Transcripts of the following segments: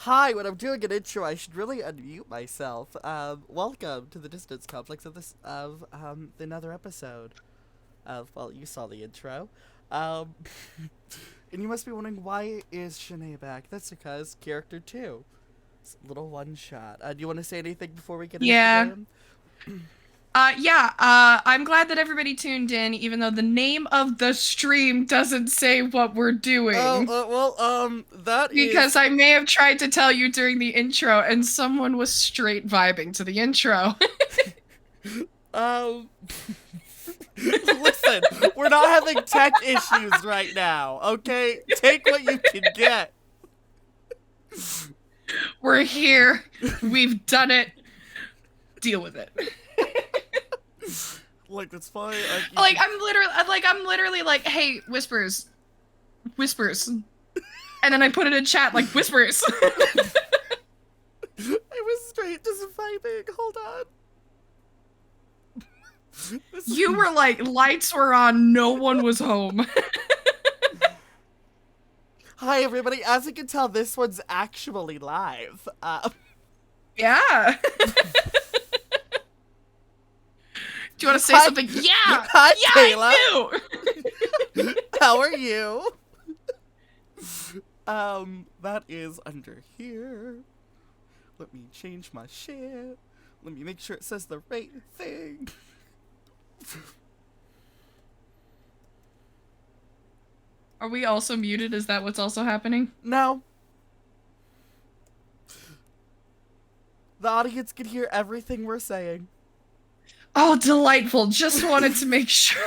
Hi, when I'm doing an intro, I should really unmute myself. Welcome to the Distance Complex of another episode of, well, you saw the intro. Um, and you must be wondering, why is Shanae back? That's because character 2. It's a little one shot. Do you want to say anything before we get into the Yeah. game? I'm glad that everybody tuned in, even though the name of the stream doesn't say what we're Oh, doing. that Because is, I may have tried to tell you during the intro, and someone was straight vibing to the intro. um, listen, we're not having tech issues right now, okay? Take what you can get. We're here. We've done it. Deal with it. Like, that's fine. You Like can... I'm literally like, hey, whispers, whispers, and then I put it in chat like whispers. I was straight just vibing. Hold on. You were like, lights were on, no one was home. Hi, everybody. As you can tell, this one's actually live. Yeah. Do you want to say Hi, something? Yeah, hi, yeah, Kayla. I do. How are you? That is under here. Let me change my shit. Let me make sure it says the right thing. Are we also muted? Is that what's also happening? No. The audience can hear everything we're saying. Oh, delightful. Just wanted to make sure.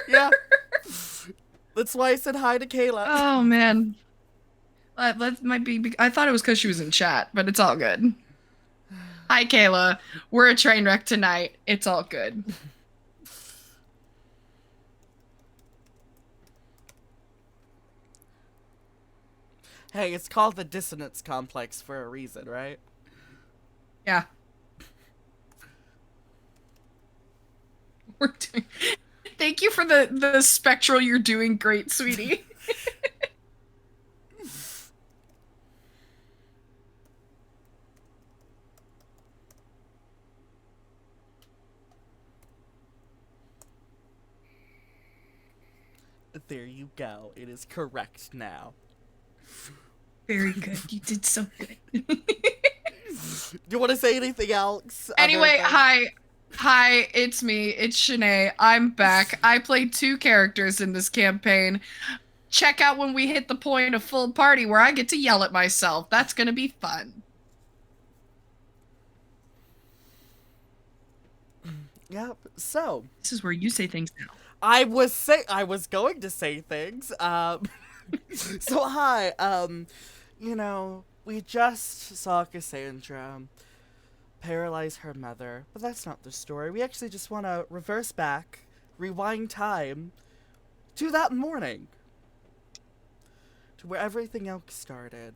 Yeah. That's why I said hi to Kayla. Oh, man. That might be. I thought it was because she was in chat, but it's all good. Hi, Kayla. We're a train wreck tonight. It's all good. Hey, it's called the dissonance complex for a reason, right? Yeah. We're doing. Thank you for the spectral. You're doing great, sweetie. There you go. It is correct now. Very good. You did so good. Do you want to say anything else other Anyway, than... hi. Hi, it's me. It's Shanae. I'm back. I played two characters in this campaign. Check out when we hit the point of full party where I get to yell at myself. That's gonna be fun. Yep. So, This is where you say things now. I was going to say things. So hi. We just saw Cassandra paralyze her mother, but that's not the story. We actually just want to reverse back, rewind time to that morning, to where everything else started,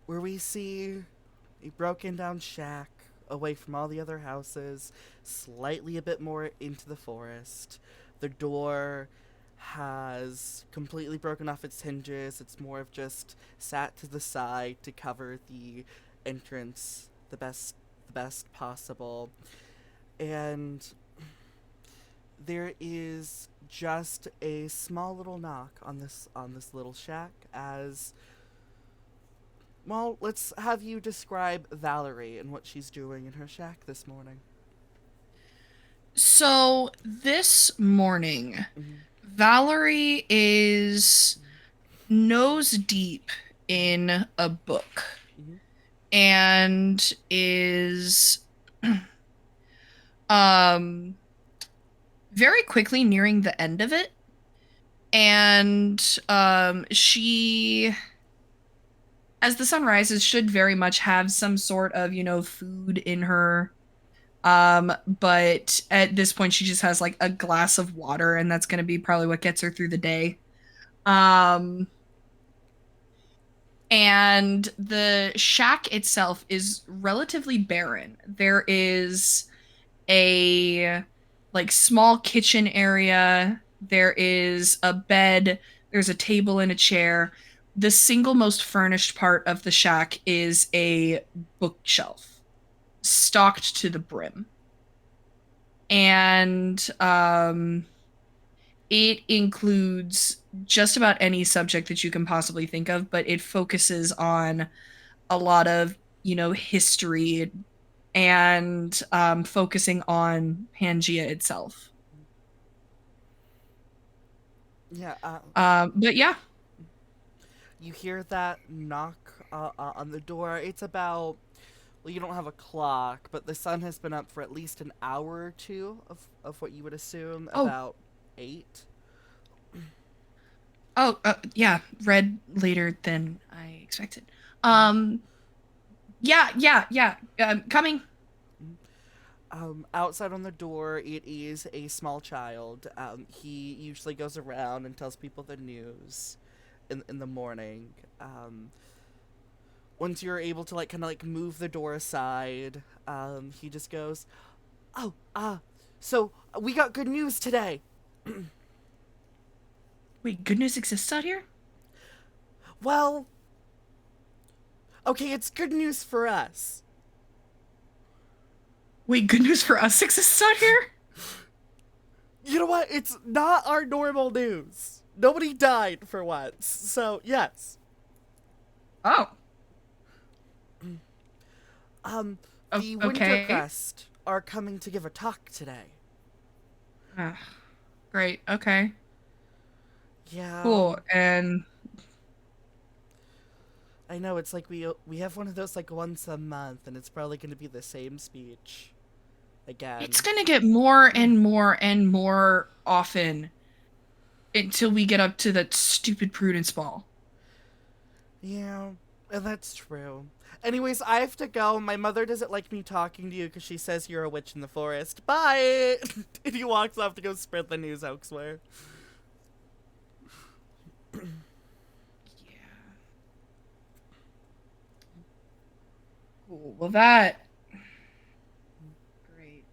where we see a broken down shack away from all the other houses, slightly a bit more into the forest. The door has completely broken off its hinges. It's more of just sat to the side to cover the entrance the best possible. And there is just a small little knock on this little shack as, well, let's have you describe Valerie and what she's doing in her shack this morning. So, this morning, Mm-hmm. Valerie is nose deep in a book Mm-hmm. and is um very quickly nearing the end of it. And she, as the sun rises, should very much have some sort of, food in her. But at this point she just has like a glass of water, and that's going to be probably what gets her through the day. Um and the shack itself is relatively barren. There is a like small kitchen area. There is a bed, there's a table and a chair. the single most furnished part of the shack is a bookshelf stocked to the brim. And it includes just about any subject that you can possibly think of, but it focuses on a lot of, history and focusing on Pangea itself. Yeah, But yeah. you hear that knock on the door. It's about, well, you don't have a clock, but the sun has been up for at least an hour or two of what you would assume, Oh, about 8. oh, yeah. Read later than I expected. Mhm. Um, yeah, yeah, yeah. Coming. Outside on the door, it is a small child. He usually goes around and tells people the news in the morning. Once you're able to like kind of like move the door aside, he just goes, "Oh, so we got good news today." Wait, good news exists out here? Well, okay, it's good news for us. Wait, good news for us exists out here? You know what? It's not our normal news. Nobody died for once. So, yes. Oh, Um, the Winter okay. Crest are coming to give a talk today. Uh, great. Okay. Yeah, Cool. And I know it's like we have one of those like once a month, and it's probably going to be the same speech it's again. gonna get more and more and more often until we get up to that stupid Prudence Ball. Yeah, and that's true. Anyways, I have to go. My mother doesn't like me talking to you because she says you're a witch in the forest. Bye! And he walks off to go spread the news elsewhere. Yeah. Cool. Well, that. Great.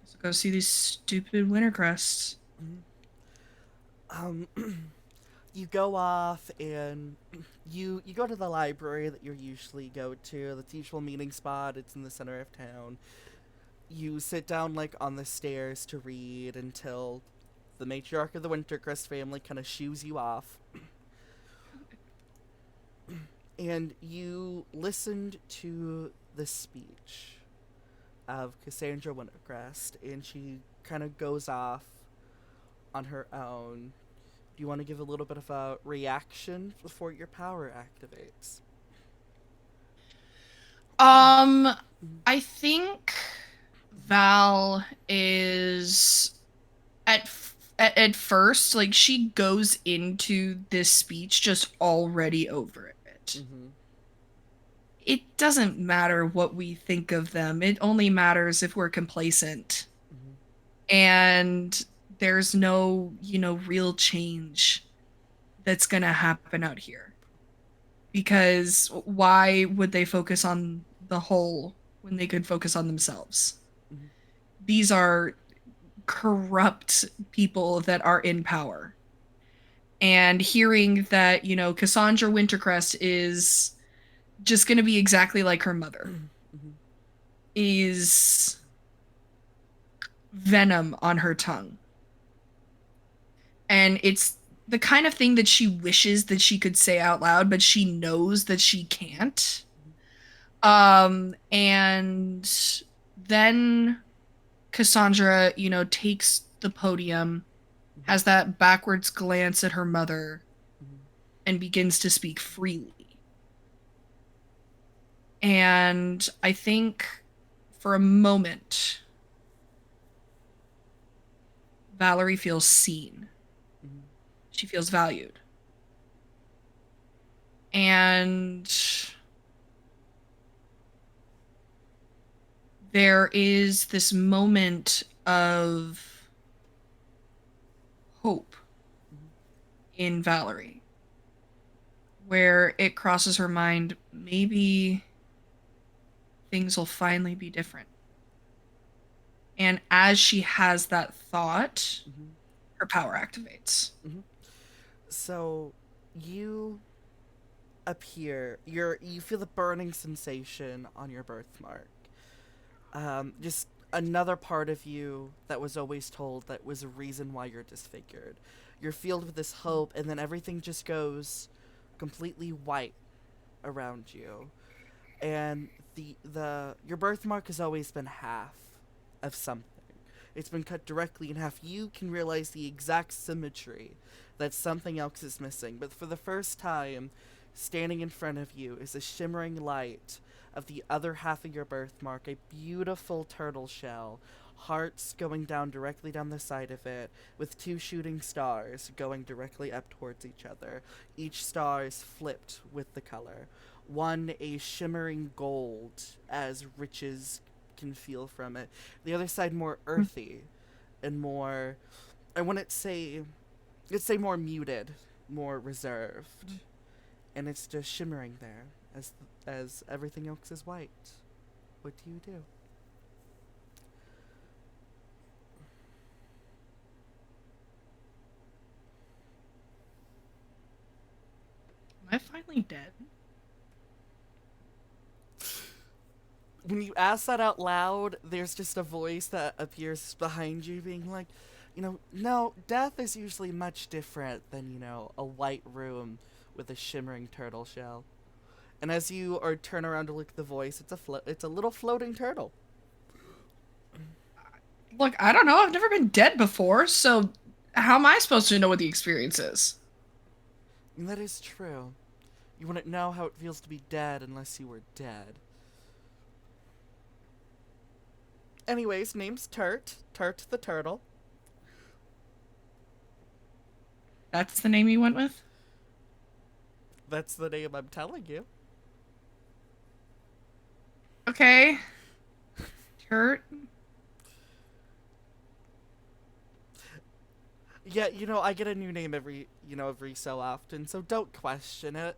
Guess I'll go see these stupid winter crests. Um, you go off and you go to the library that you usually go to, the teachable meeting spot. It's in the center of town. You sit down like on the stairs to read until the matriarch of the Wintercrest family kind of shoos you off. And you listened to the speech of Cassandra Wintercrest, and she kind of goes off on her own. Do you want to give a little bit of a reaction before your power activates? Um, I think Val is at first like she goes into this speech just already over it. Mm-hmm. It doesn't matter what we think of them. It only matters if we're complacent. Mm-hmm. And there's no, real change that's going to happen out here. Because why would they focus on the whole when they could focus on themselves? Mm-hmm. These are corrupt people that are in power. And hearing that, Cassandra Wintercrest is just going to be exactly like her mother Mm-hmm. is venom on her tongue. And it's the kind of thing that she wishes that she could say out loud, but she knows that she can't. And then Cassandra, takes the podium, has that backwards glance at her mother, and begins to speak freely. And I think for a moment, Valerie feels seen. Mm-hmm. She feels valued. And there is this moment of hope in Valerie where it crosses her mind maybe things will finally be different. And as she has that thought, Mm-hmm. her power activates. Mm-hmm. So, you appear. You feel the burning sensation on your birthmark. Just another part of you that was always told that was a reason why you're disfigured. You're filled with this hope, and then everything just goes completely white around you. And the your birthmark has always been half of something. It's been cut directly in half. You can realize the exact symmetry that something else is missing. But for the first time, standing in front of you is a shimmering light of the other half of your birthmark, a beautiful turtle shell, hearts going down directly down the side of it, with two shooting stars going directly up towards each other. Each star is flipped with the color. One a shimmering gold, as riches can feel from it. The other side more earthy and more, I wouldn't say, let's say more muted, more reserved, and it's just shimmering there as everything else is white. What do you do? Am I finally dead? When you ask that out loud, there's just a voice that appears behind you being like, no, death is usually much different than, a white room with a shimmering turtle shell. And as you are turn around to look at the voice, it's a little floating turtle. Look, I don't know. I've never been dead before, so how am I supposed to know what the experience is? And that is true. You wouldn't know how it feels to be dead unless you were dead. Anyways, name's Turt. Turt the turtle. That's the name you went with? That's the name I'm telling you. Okay. Kurt. Yeah, I get a new name every so often, so don't question it.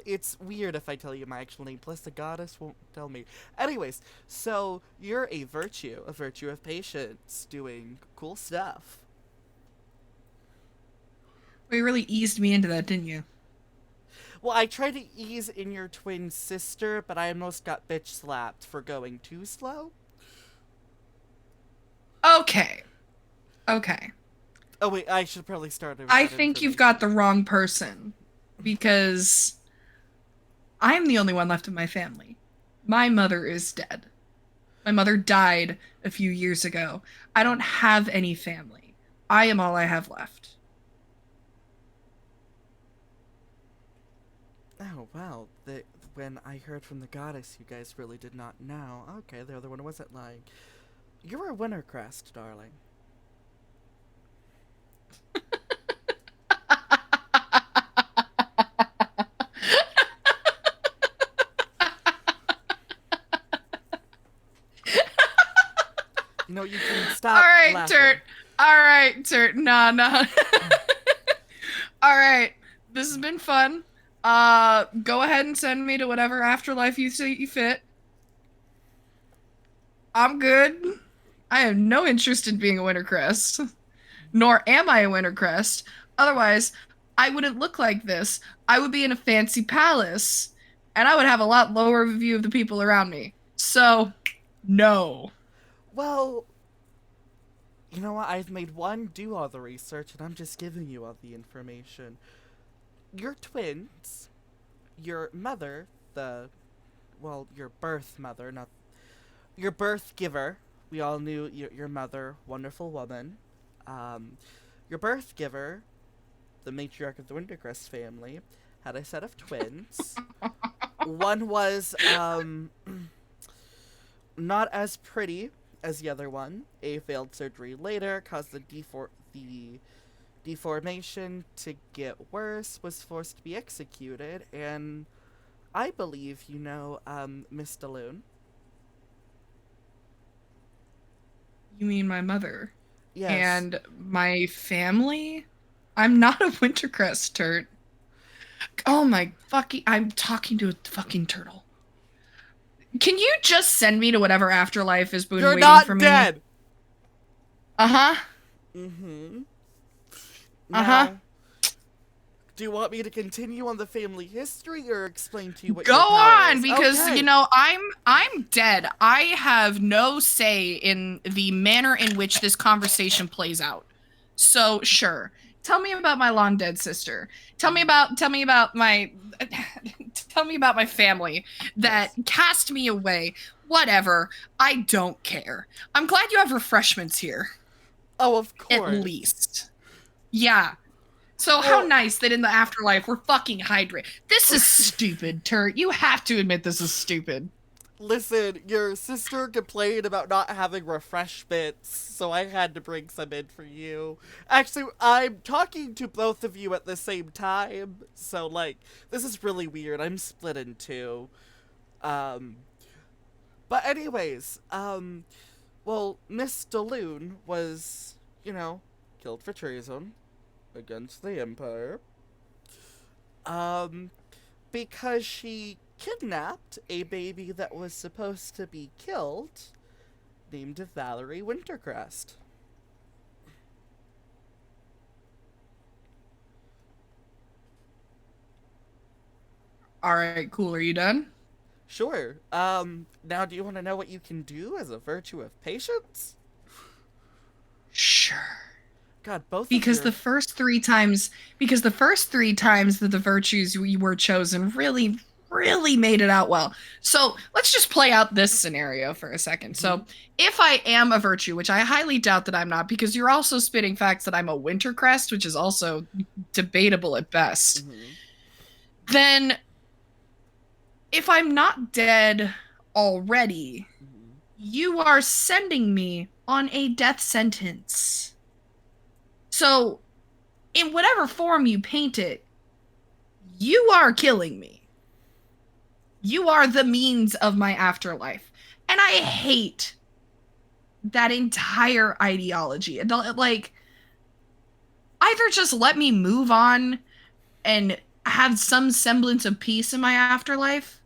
It's weird if I tell you my actual name, plus the goddess won't tell me. Anyways, so you're a virtue of patience, doing cool stuff. Well, you really eased me into that, didn't you? Well, I tried to ease in your twin sister, but I almost got bitch slapped for going too slow. Okay. Okay. Oh wait, I should probably start with I that think you've got information. the wrong person because I'm the only one left of my family. My mother is dead. My mother died a few years ago. I don't have any family. I am all I have left. Oh wow, when I heard from the goddess, you guys really did not know. Okay, the other one wasn't lying. You're a winter crest, darling. You can All stop right, laughing. Turt. All right, Turt. Nah, nah. All right. This has been fun. Go ahead and send me to whatever afterlife you see you fit. I'm good. I have no interest in being a Wintercrest, nor am I a Wintercrest. Otherwise, I wouldn't look like this. I would be in a fancy palace, and I would have a lot lower view of the people around me. So, no. Well, you know what? I've made one do all the research, and I'm just giving you all the information. Your twins, your mother, your birth mother, not your birth giver. We all knew your mother, wonderful woman. Um, your birth giver, the matriarch of the Wintercrest family, had a set of twins. One was not as pretty as the other one. A failed surgery later caused the deformation to get worse, was forced to be executed, and I believe Miss delune. You mean my mother Yes. and my family? I'm not a Wintercrest, Turt. Oh my fucking, I'm talking to a fucking turtle. Can you just send me to whatever afterlife has been You're waiting for not me? dead! Uh-huh. Mm-hmm. Uh-huh. Now, Do you want me to continue on the family history or explain to you what Go your power on, is? because Okay. I'm dead. I have no say in the manner in which this conversation plays out. So sure, tell me about my long dead sister. Tell me about my tell me about my family that Yes. cast me away. Whatever. I don't care. I'm glad you have refreshments here, Oh, of at course. least. Yeah. So how Well, nice that in the afterlife we're fucking hydrated. This is stupid, Turt. You have to admit this is stupid. listen, your sister complained about not having refreshments, so I had to bring some in for you. Actually, I'm talking to both of you at the same time, so, like, this is really weird. I'm split in two. Um, but anyways, well, Miss Delune was, killed for treason against the Empire. Um, because she kidnapped a baby that was supposed to be killed, named Valerie Wintercrest. All right, cool. Are you done? Sure. Now do you want to know what you can do as a virtue of patience? Sure. God, both of Because your. the first three times that the virtues we were chosen really really made it out well. So, let's just play out this scenario for a second. Mhm, So, if I am a virtue, which I highly doubt that I'm not because you're also spitting facts that I'm a wintercrest, which is also debatable at best. mhm, Then if I'm not dead already, mhm. you are sending me on a death sentence. So, in whatever form you paint it, you are killing me. You are the means of my afterlife. And I hate that entire ideology. Like, either just let me move on and have some semblance of peace in my afterlife,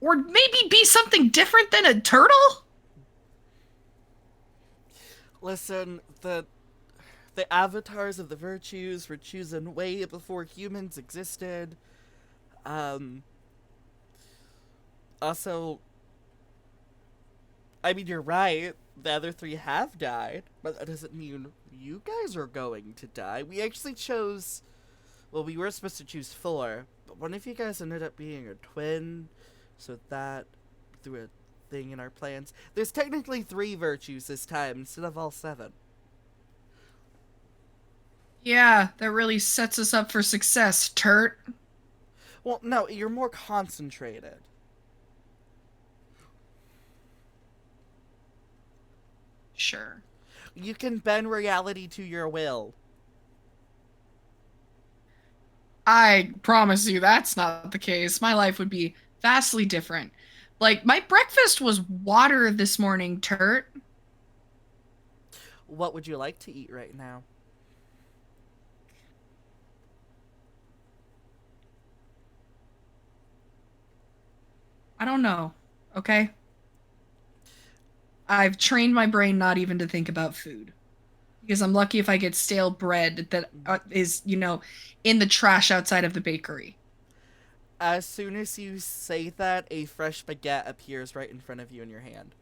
or maybe be something different than a turtle? Listen, the avatars of the virtues were chosen way before humans existed. Um, Also, I mean, you're right. The other three have died, but that doesn't mean you guys are going to die. We actually chose. Well, we were supposed to choose four, but one of you guys ended up being a twin, so that threw a thing in our plans. There's technically three virtues this time instead of all seven. Yeah, that really sets us up for success, Turt. Well, no, you're more concentrated. Sure. You can bend reality to your will. I promise you that's not the case. My life would be vastly different. Like, my breakfast was water this morning, Turt. What would you like to eat right now? I don't know, okay? I've trained my brain not even to think about food. Because I'm lucky if I get stale bread that is, in the trash outside of the bakery. As soon as you say that, a fresh baguette appears right in front of you in your hand.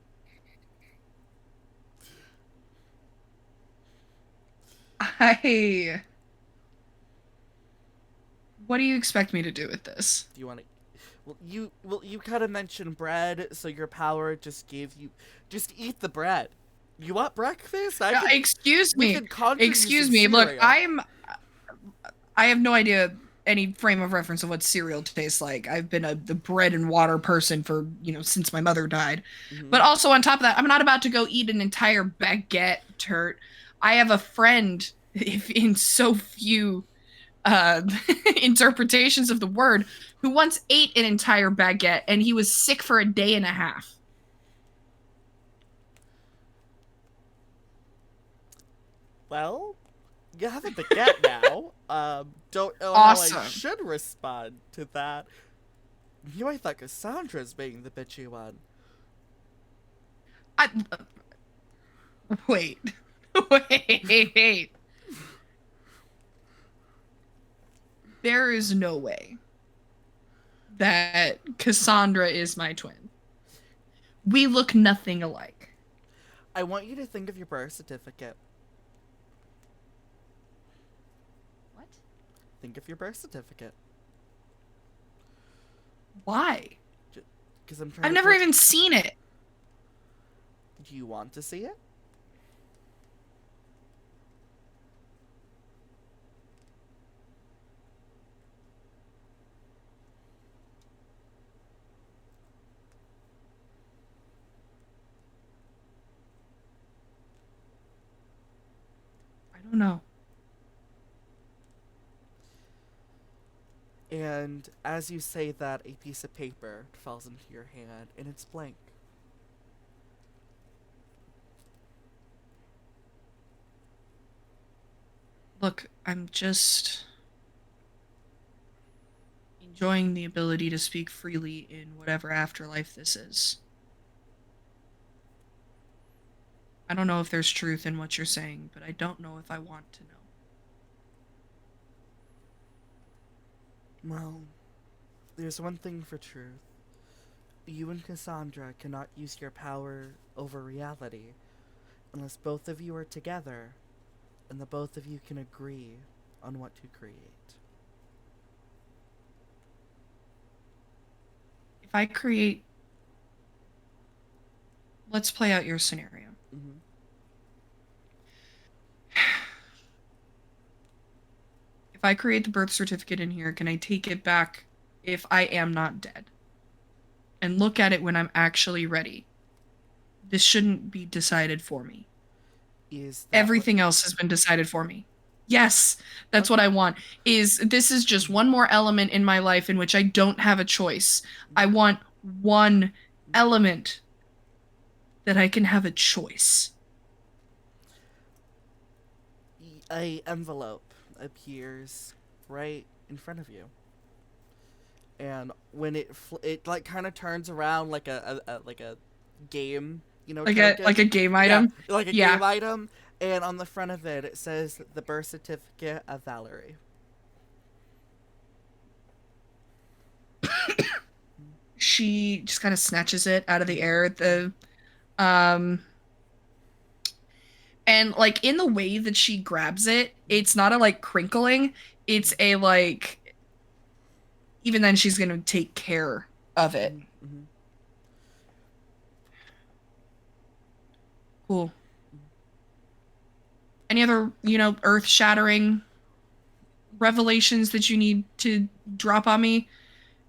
I. What do you expect me to do with this? Do you want to? Well, you kind of mentioned bread, so your power just gave you. Just eat the bread. You want breakfast? I can. Excuse We me. can conjure you some Excuse me. Look, cereal. I have no idea any frame of reference of what cereal tastes like. I've been the bread and water person for, since my mother died. But Hmm. also on top of that, I'm not about to go eat an entire baguette, Turt. I have a friend, if in so few uh interpretations of the word, who once ate an entire baguette and he was sick for a day and a half. Well, you have a baguette now. Don't know how I Awesome. should respond to that. You might thought Cassandra's being the bitchy one. I wait. Wait. There is no way that Cassandra is my twin. We look nothing alike. I want you to think of your birth certificate. What? Think of your birth certificate. Why? Because I'm trying I've to never put... even seen it. Do you want to see it? I don't know. And as you say that, a piece of paper falls into your hand, and it's blank. Look, I'm just enjoying the ability to speak freely in whatever afterlife this is. I don't know if there's truth in what you're saying, but I don't know if I want to know. Well, there's one thing for truth. You and Cassandra cannot use your power over reality unless both of you are together and the both of you can agree on what to create. If I create. Let's play out your scenario. Mm-hmm. If I create the birth certificate in here, can I take it back if I am not dead? And look at it when I'm actually ready. This shouldn't be decided for me. Is that what... Everything else has been decided for me. Yes, that's what Okay. I want. This is just one more element in my life in which I don't have a choice. I want one element that I can have a choice. A envelope appears right in front of you, and when it like kind of turns around like a game, Like token. a game Yeah, item. like a Yeah. game item, and on the front of it says the birth certificate of Valerie. She just kind of snatches it out of the air. Um and like in the way that she grabs it, it's not a like crinkling, it's a like even then she's gonna take care of it. Mm-hmm. Cool. Any other, earth-shattering revelations that you need to drop on me?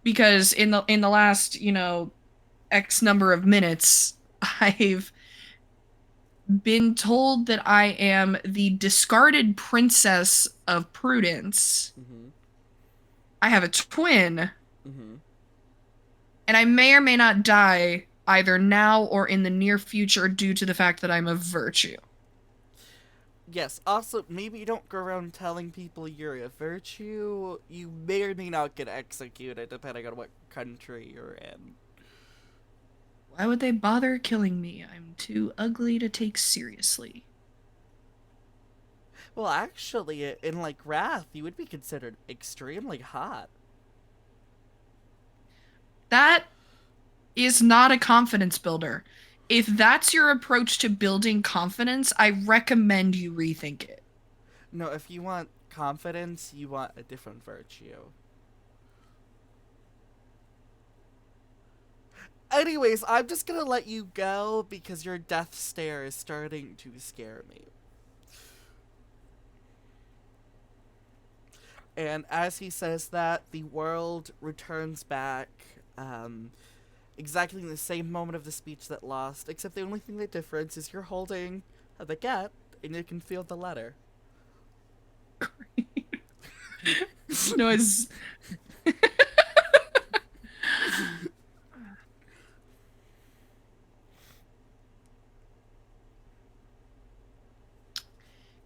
Because in the last, X number of minutes, I've been told that I am the discarded princess of Prudence. Mm-hmm. I have a twin, Mm-hmm. and I may or may not die either now or in the near future due to the fact that I'm a virtue. Yes. Also, maybe you don't go around telling people you're a virtue. You may or may not get executed, depending on what country you're in. Why would they bother killing me? I'm too ugly to take seriously. Well, actually, in like Wrath, you would be considered extremely hot. That is not a confidence builder. If that's your approach to building confidence, I recommend you rethink it. No, if you want confidence, you want a different virtue. Anyways, I'm just gonna let you go because your death stare is starting to scare me. And as he says that, the world returns back, exactly in the same moment of the speech that lost, except the only thing that differs is you're holding a baguette and you can feel the letter. No, it's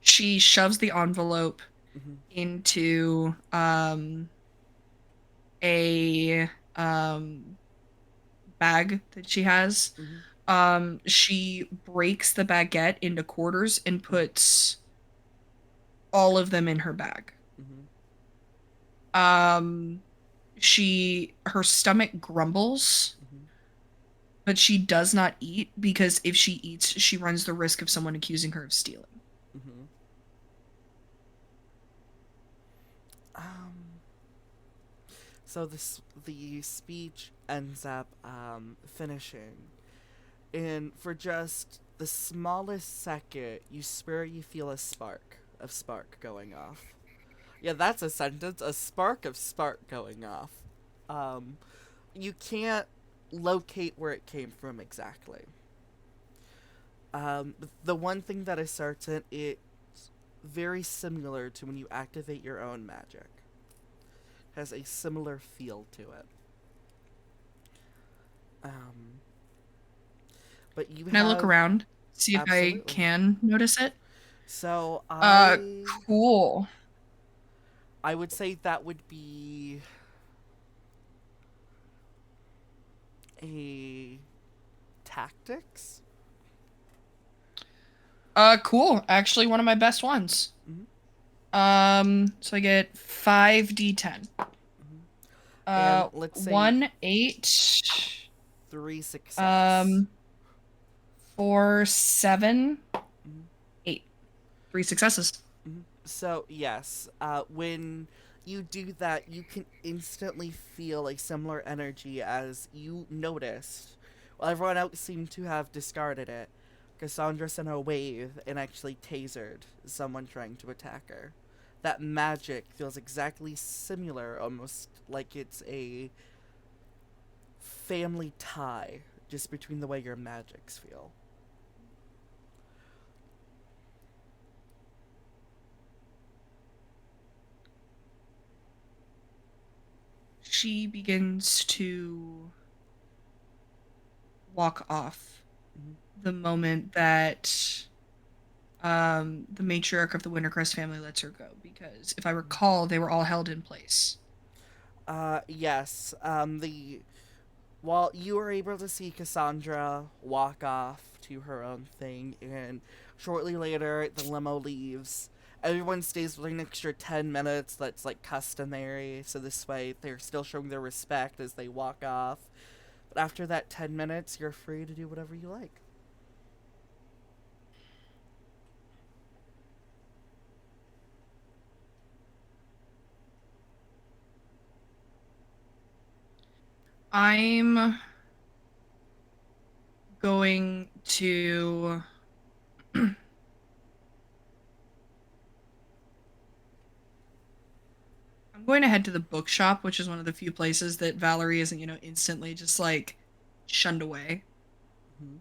she shoves the envelope Mm-hmm. into a bag that she has. Mm-hmm. She breaks the baguette into quarters and puts all of them in her bag. Mm-hmm. Um, her stomach grumbles, Mm-hmm. but she does not eat because if she eats, she runs the risk of someone accusing her of stealing. Mm-hmm. Um, so the speech ends up finishing, and for just the smallest second, you swear you feel a spark going off. Yeah, that's a sentence. A spark of spark going off. Um, you can't locate where it came from exactly. The one thing that is certain, it's very similar to when you activate your own magic. Has a similar feel to it. Um, but you Can I look have around, see if I absolutely. can notice it? So Uh, I cool. I would say that would be a tactics. Cool. Actually, one of my best ones. Mm-hmm. So I get 5d10. Mm-hmm. And let's say 1, 8, three success. um, 4, 7, Mm-hmm. 8. 3 successes. Mm-hmm. So yes, when you do that, you can instantly feel a similar energy as you noticed. While everyone else seemed to have discarded it, Cassandra sent a wave and actually tasered someone trying to attack her. That magic feels exactly similar, almost like it's a family tie, just between the way your magics feel. She begins to walk off Mm-hmm. the moment that the matriarch of the Wintercrest family lets her go because if I recall, they were all held in place. Yes. The While you were able to see Cassandra walk off to her own thing, and shortly later the limo leaves. Everyone stays for an extra 10 minutes, that's like customary, so this way they're still showing their respect as they walk off. But after that 10 minutes, you're free to do whatever you like. I'm going to I'm going to head to the bookshop, which is one of the few places that Valerie isn't, instantly just like shunned away. Mm-hmm.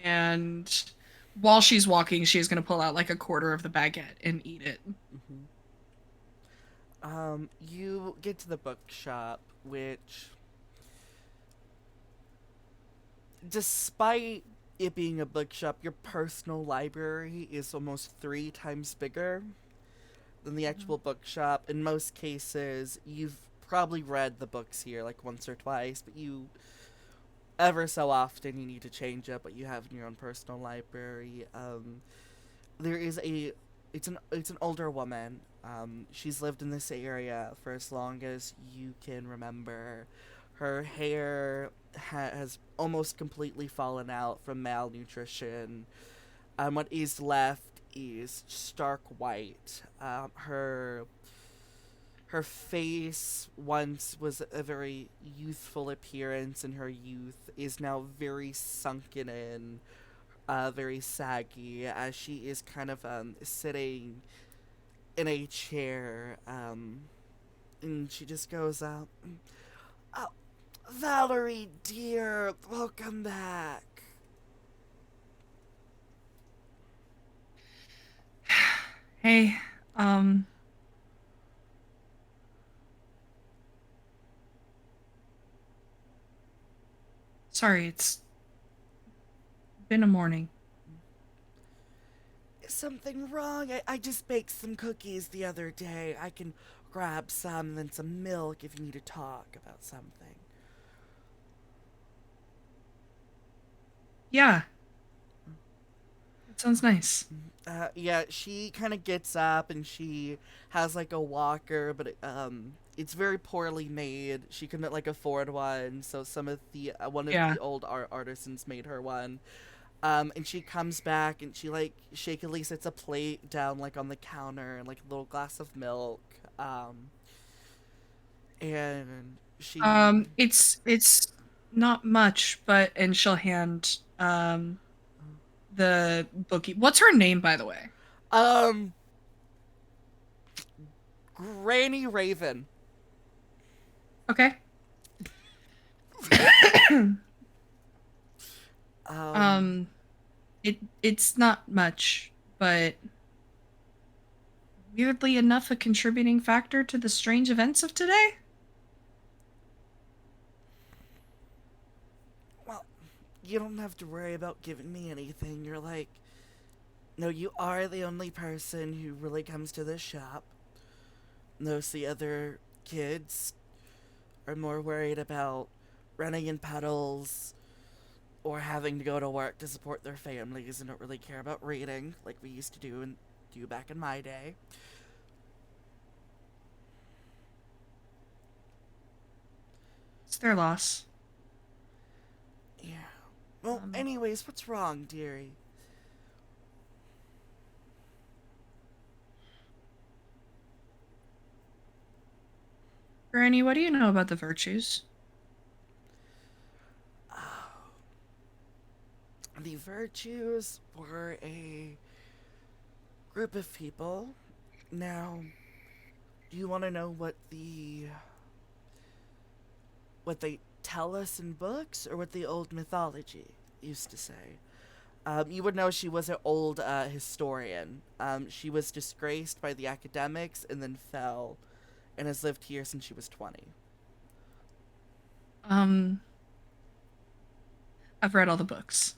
And while she's walking, she's going to pull out like a quarter of the baguette and eat it. Mm-hmm. You get to the bookshop, which, despite it being a bookshop, your personal library is almost 3 times bigger than the Mhm. actual bookshop. In most cases, you've probably read the books here like once or twice, but you ever so often you need to change up what you have in your own personal library. There is a it's an older woman. She's lived in this area for as long as you can remember. Her hair has almost completely fallen out from malnutrition. What is left is stark white. Her face once was a very youthful appearance in her youth is now very sunken in, very saggy as she is kind of sitting in a chair, and she just goes out. Oh, Valerie, dear, welcome back. Hey, um, sorry, it's been a morning. Is something wrong? I just baked some cookies the other day. I can grab some and then some milk if you need to talk about something. Yeah, it's sounds nice. Yeah, she kind of gets up and she has like a walker, but it's very poorly made. She couldn't like afford one, so some of the one of Yeah. the old art artisans made her one. And she comes back and she like shakily sets a plate down like on the counter and like a little glass of milk. And she It's not much, but and she'll hand the bookie. What's her name, by the way? um Granny Raven. Okay. Um um, it's not much, but weirdly enough, a contributing factor to the strange events of today. well, you don't have to worry about giving me anything. You're like, no, you are the only person who really comes to this shop. Most of the other kids are more worried about running in puddles or having to go to work to support their families and don't really care about reading like we used to do back in my day. It's their loss. Yeah. Well, Um, anyways, what's wrong, dearie? Granny, what do you know about the virtues? The Virtues were a group of people. Now, do you want to know what they tell us in books or what the old mythology used to say? You would know she was an old historian. She was disgraced by the academics and then fell and has lived here since she was 20. Um, I've read all the books.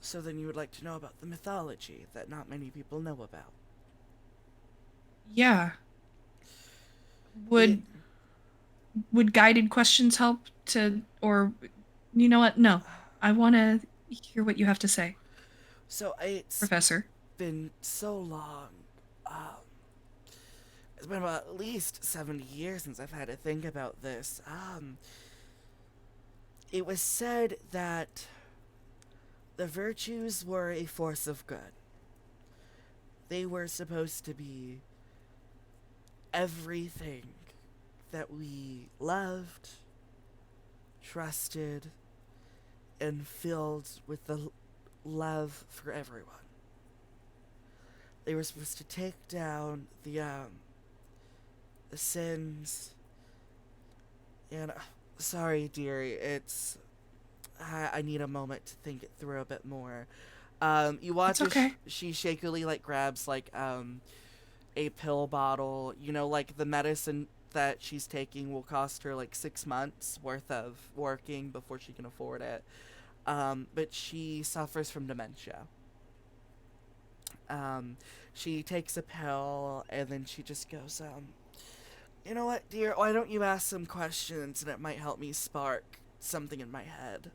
So then you would like to know about the mythology that not many people know about. Yeah. It Would would guided questions help to, or you know what? No. I want to hear what you have to say, so it's Professor. been so long. Um, it's been about at least 70 years since I've had to think about this. It was said that the virtues were a force of good. They were supposed to be everything that we loved, trusted, and filled with the love for everyone. They were supposed to take down the sins. And sorry, dearie, I need a moment to think it through a bit more. You It's watch as okay. she shakily like grabs like a pill bottle. You know, like the medicine that she's taking will cost her like 6 months worth of working before she can afford it. But she suffers from dementia. Um, she takes a pill and then she just goes, you know what, dear? Why don't you ask some questions and it might help me spark something in my head?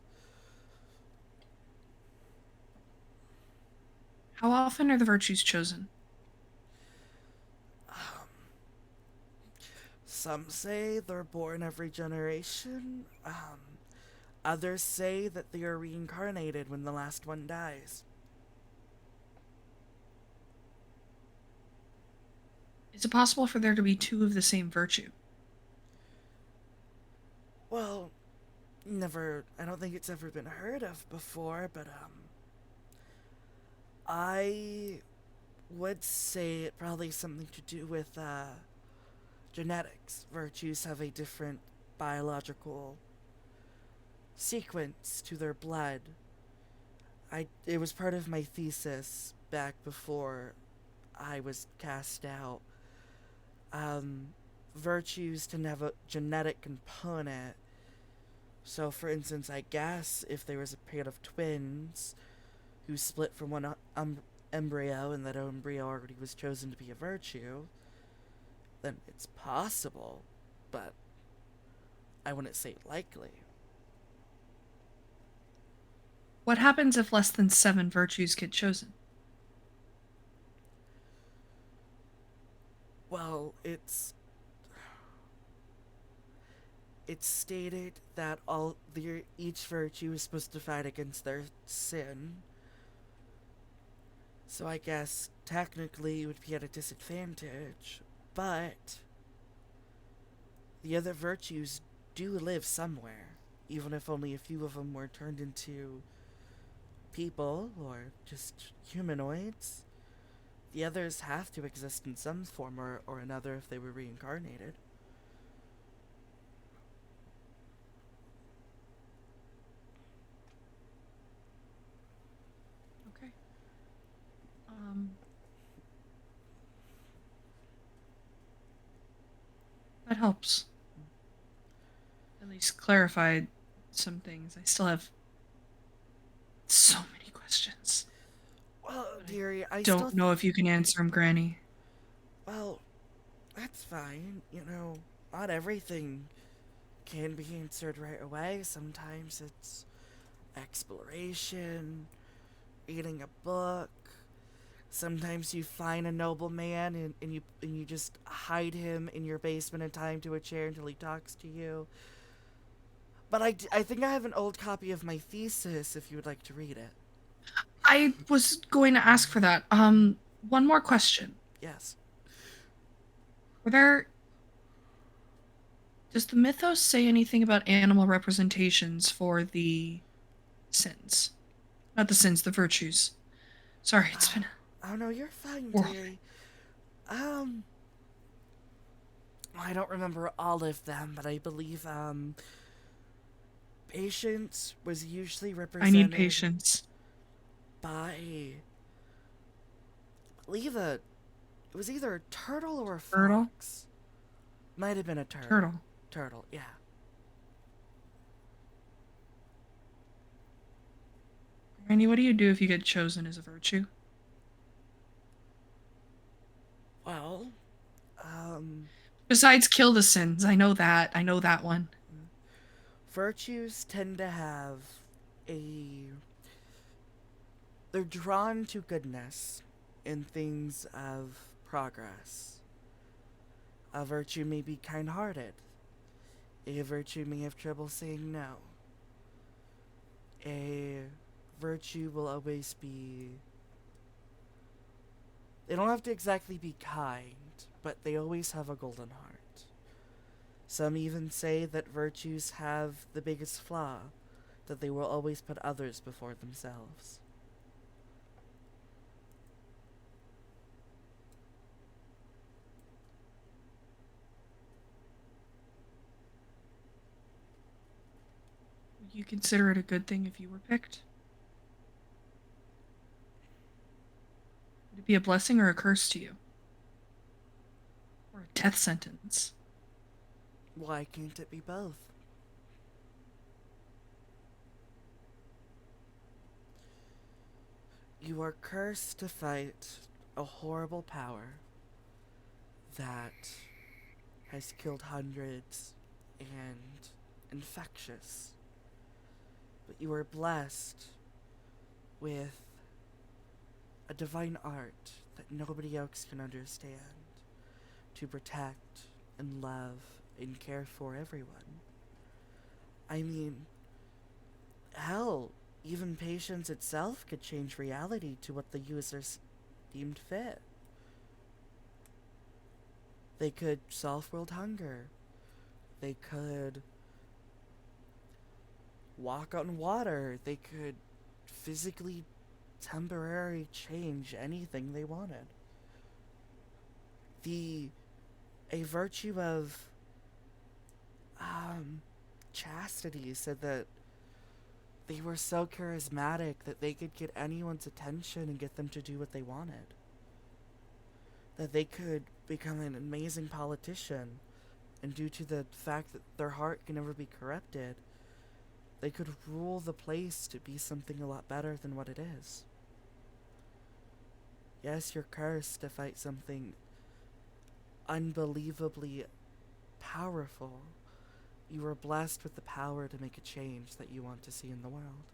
How often are the virtues chosen? Some say they're born every generation. Others say that they are reincarnated when the last one dies. Is it possible for there to be two of the same virtue? Well, never. I don't think it's ever been heard of before, but I would say it probably something to do with genetics. Virtues have a different biological sequence to their blood. It was part of my thesis back before I was cast out. Um, Virtues tend to have a genetic component. So, for instance, I guess if there was a pair of twins who split from one embryo and that embryo already was chosen to be a virtue, then it's possible, but I wouldn't say likely. What happens if less than 7 virtues get chosen? Well, it's stated that each virtue is supposed to fight against their sin. So I guess technically you would be at a disadvantage, but the other virtues do live somewhere, even if only a few of them were turned into people or just humanoids. The others have to exist in some form or another if they were reincarnated. Okay. Um, that helps. At least clarified some things. I still have so many questions. Well, But I dearie, I still. don't know if you can answer them, Granny. Well, that's fine. Not everything can be answered right away. Sometimes it's exploration, reading a book. Sometimes you find a nobleman and you just hide him in your basement and tie him to a chair until he talks to you. But I think I have an old copy of my thesis if you would like to read it. I was going to ask for that. One more question. Yes. Were there Does the mythos say anything about animal representations for the sins? Not the sins, the virtues. Sorry, it's been Oh no, you're fine, a whirlwind. dearie. Um, I don't remember all of them, but I believe patience was usually I need represented patience. by, I believe it was either a turtle or a Turtle? fox. Might have been a turtle. Turtle. Turtle, yeah. Randy, what do you do if you get chosen as a virtue? Well, um, Besides kill the sins, I know that. I know that one. virtues tend to have a. They're drawn to goodness in things of progress. A virtue may be kind hearted. A virtue may have trouble saying no. A virtue will always be. They don't have to exactly be kind, but they always have a golden heart. Some even say that virtues have the biggest flaw, that they will always put others before themselves. Would you consider it a good thing if you were picked? Would it be a blessing or a curse to you? Or a death sentence? Why can't it be both? You are cursed to fight a horrible power that has killed hundreds and infectious. But you are blessed with a divine art that nobody else can understand to protect and love and care for everyone. I mean, hell, even patience itself could change reality to what the users deemed fit. They could solve world hunger. They could walk on water. They could physically temporarily change anything they wanted. The a virtue of chastity said that they were so charismatic that they could get anyone's attention and get them to do what they wanted. That they could become an amazing politician, and due to the fact that their heart can never be corrupted, they could rule the place to be something a lot better than what it is. Yes, you're cursed to fight something unbelievably powerful. You are blessed with the power to make a change that you want to see in the world.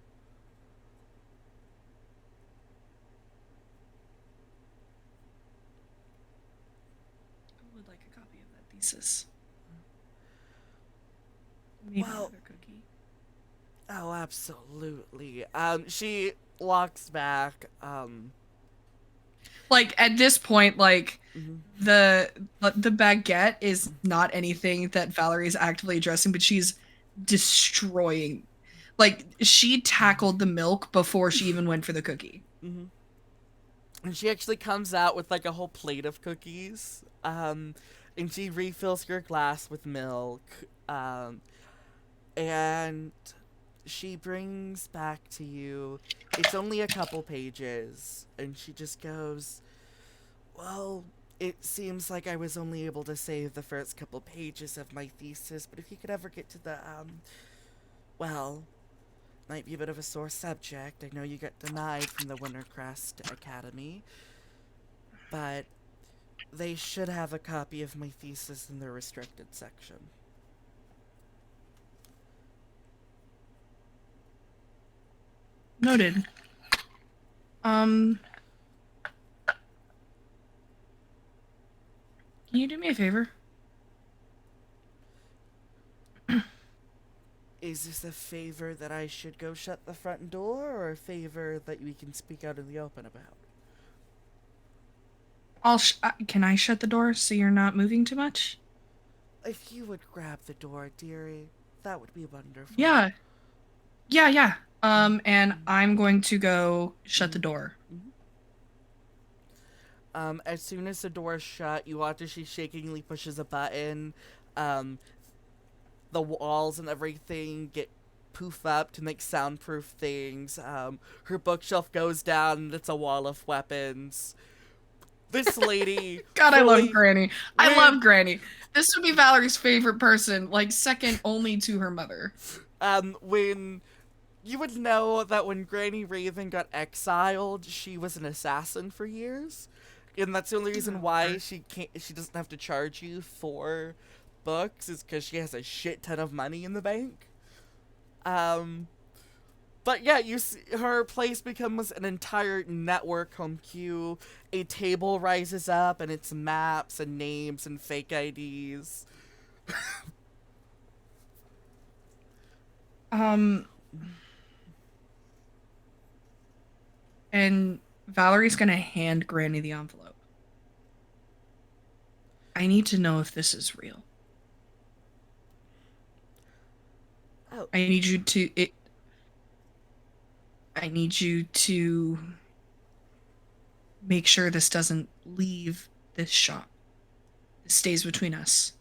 thesis. Maybe Well, another cookie. oh, absolutely. She walks back. Like at this point, like Mhm. the baguette is not anything that Valerie is actively addressing, but she's destroying. Like she tackled the milk before she even went for the cookie. Mhm. And she actually comes out with like a whole plate of cookies. And she refills your glass with milk. Um, and she brings back to you. It's only a couple pages, and she just goes, "Well, it seems like I was only able to save the first couple pages of my thesis, but if you could ever get to the well, might be a bit of a sore subject. I know you got denied from the Wintercrest Academy, but they should have a copy of my thesis in their restricted section." Noted. Um, can you do me a favor? Is this a favor that I should go shut the front door, or a favor that we can speak out in the open about? Can I shut the door so you're not moving too much? If you would grab the door, dearie, that would be wonderful. Yeah. Yeah, yeah. And Mm-hmm. I'm going to go shut the Mm-hmm. door. Mm-hmm. As soon as the door's shut, you watch as she shakingly pushes a button. Um, the walls and everything get poof up to make soundproof things. Her bookshelf goes down and it's a wall of weapons. This lady God, I love fully Granny. I when love Granny. This would be Valerie's favorite person, like second only to her mother. when you would know that when Granny Raven got exiled, she was an assassin for years. And that's the only reason why Lord. she doesn't have to charge you for books is because she has a shit ton of money in the bank. Um, but yeah, her place becomes an entire network home queue. A table rises up, and it's maps and names and fake IDs. Um, and Valerie's gonna hand Granny the envelope. I need to know if this is real. Oh, I need you to it. I need you to make sure this doesn't leave this shop. This stays between us.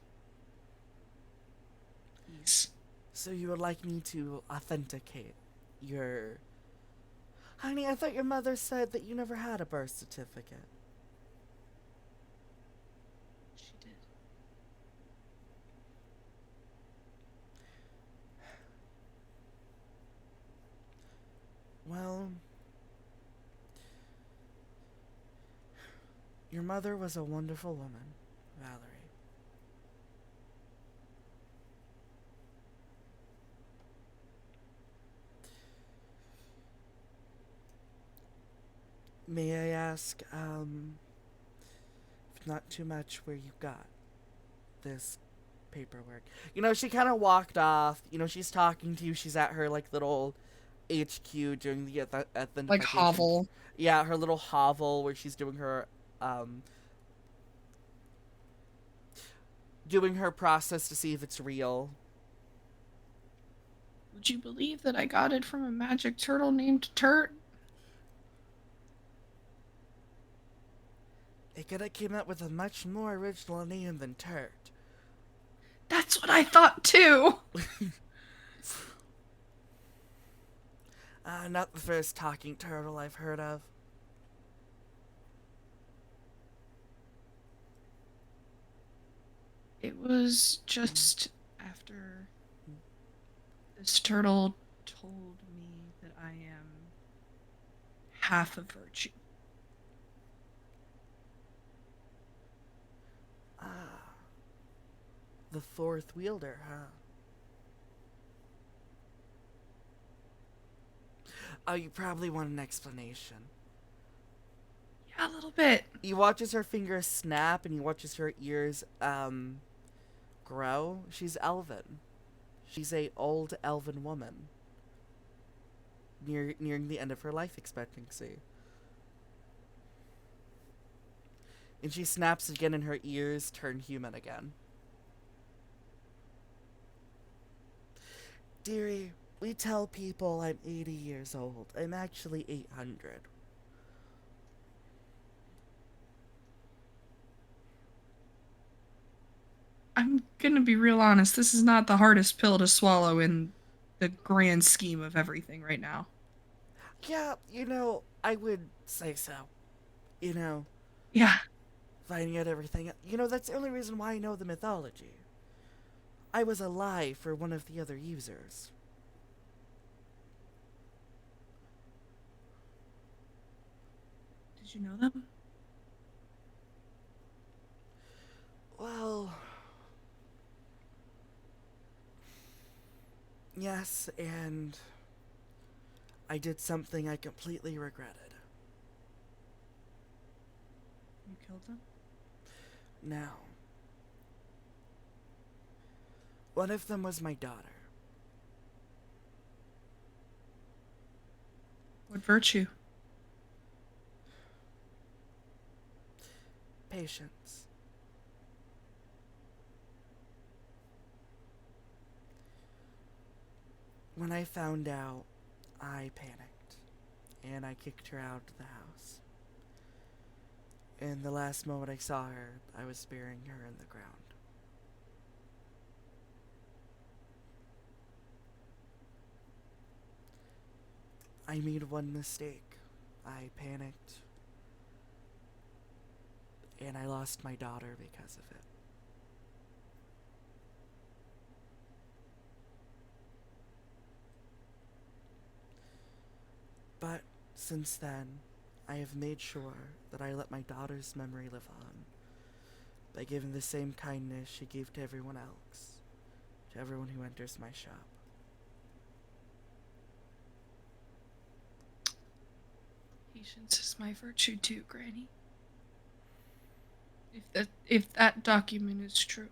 Please. so you would like me to authenticate your. Honey, I thought your mother said that you never had a birth certificate. She did. Well, your mother was a wonderful woman, Valerie. May I ask, if not too much, where you got this paperwork? She kind of walked off. She's talking to you. She's at her, like, little HQ doing the Like authentication. hovel. Yeah, her little hovel where she's um, doing her process to see if it's real. Would you believe that I got it from a magic turtle named Turt? It could have came up with a much more original name than Turt. That's what I thought too. Not the first talking turtle I've heard of. It was just after this turtle told me that I am half a virtue. Ah, the fourth wielder, huh? Oh, you probably want an explanation. Yeah, a little bit. You watch as her fingers snap, and you watch as her ears, grow. She's elven. She's a old elven woman, nearing the end of her life expectancy. And she snaps again and her ears turn human again. Dearie, we tell people I'm 80 years old. I'm actually 800. I'm gonna be real honest. This is not the hardest pill to swallow in the grand scheme of everything right now. Yeah, I would say so. You know, Yeah. finding out everything. That's the only reason why I know the mythology. I was alive for one of the other users. Did you know them? Well, yes, and I did something I completely regretted. You killed them? Now, one of them was my daughter. What virtue? Patience. When I found out, I panicked, and I kicked her out of the house. And the last moment I saw her, I was burying her in the ground. I made one mistake. I panicked, and I lost my daughter because of it. But since then, I have made sure that I let my daughter's memory live on by giving the same kindness she gave to everyone else, to everyone who enters my shop. Patience is my virtue too, Granny. If that document is true.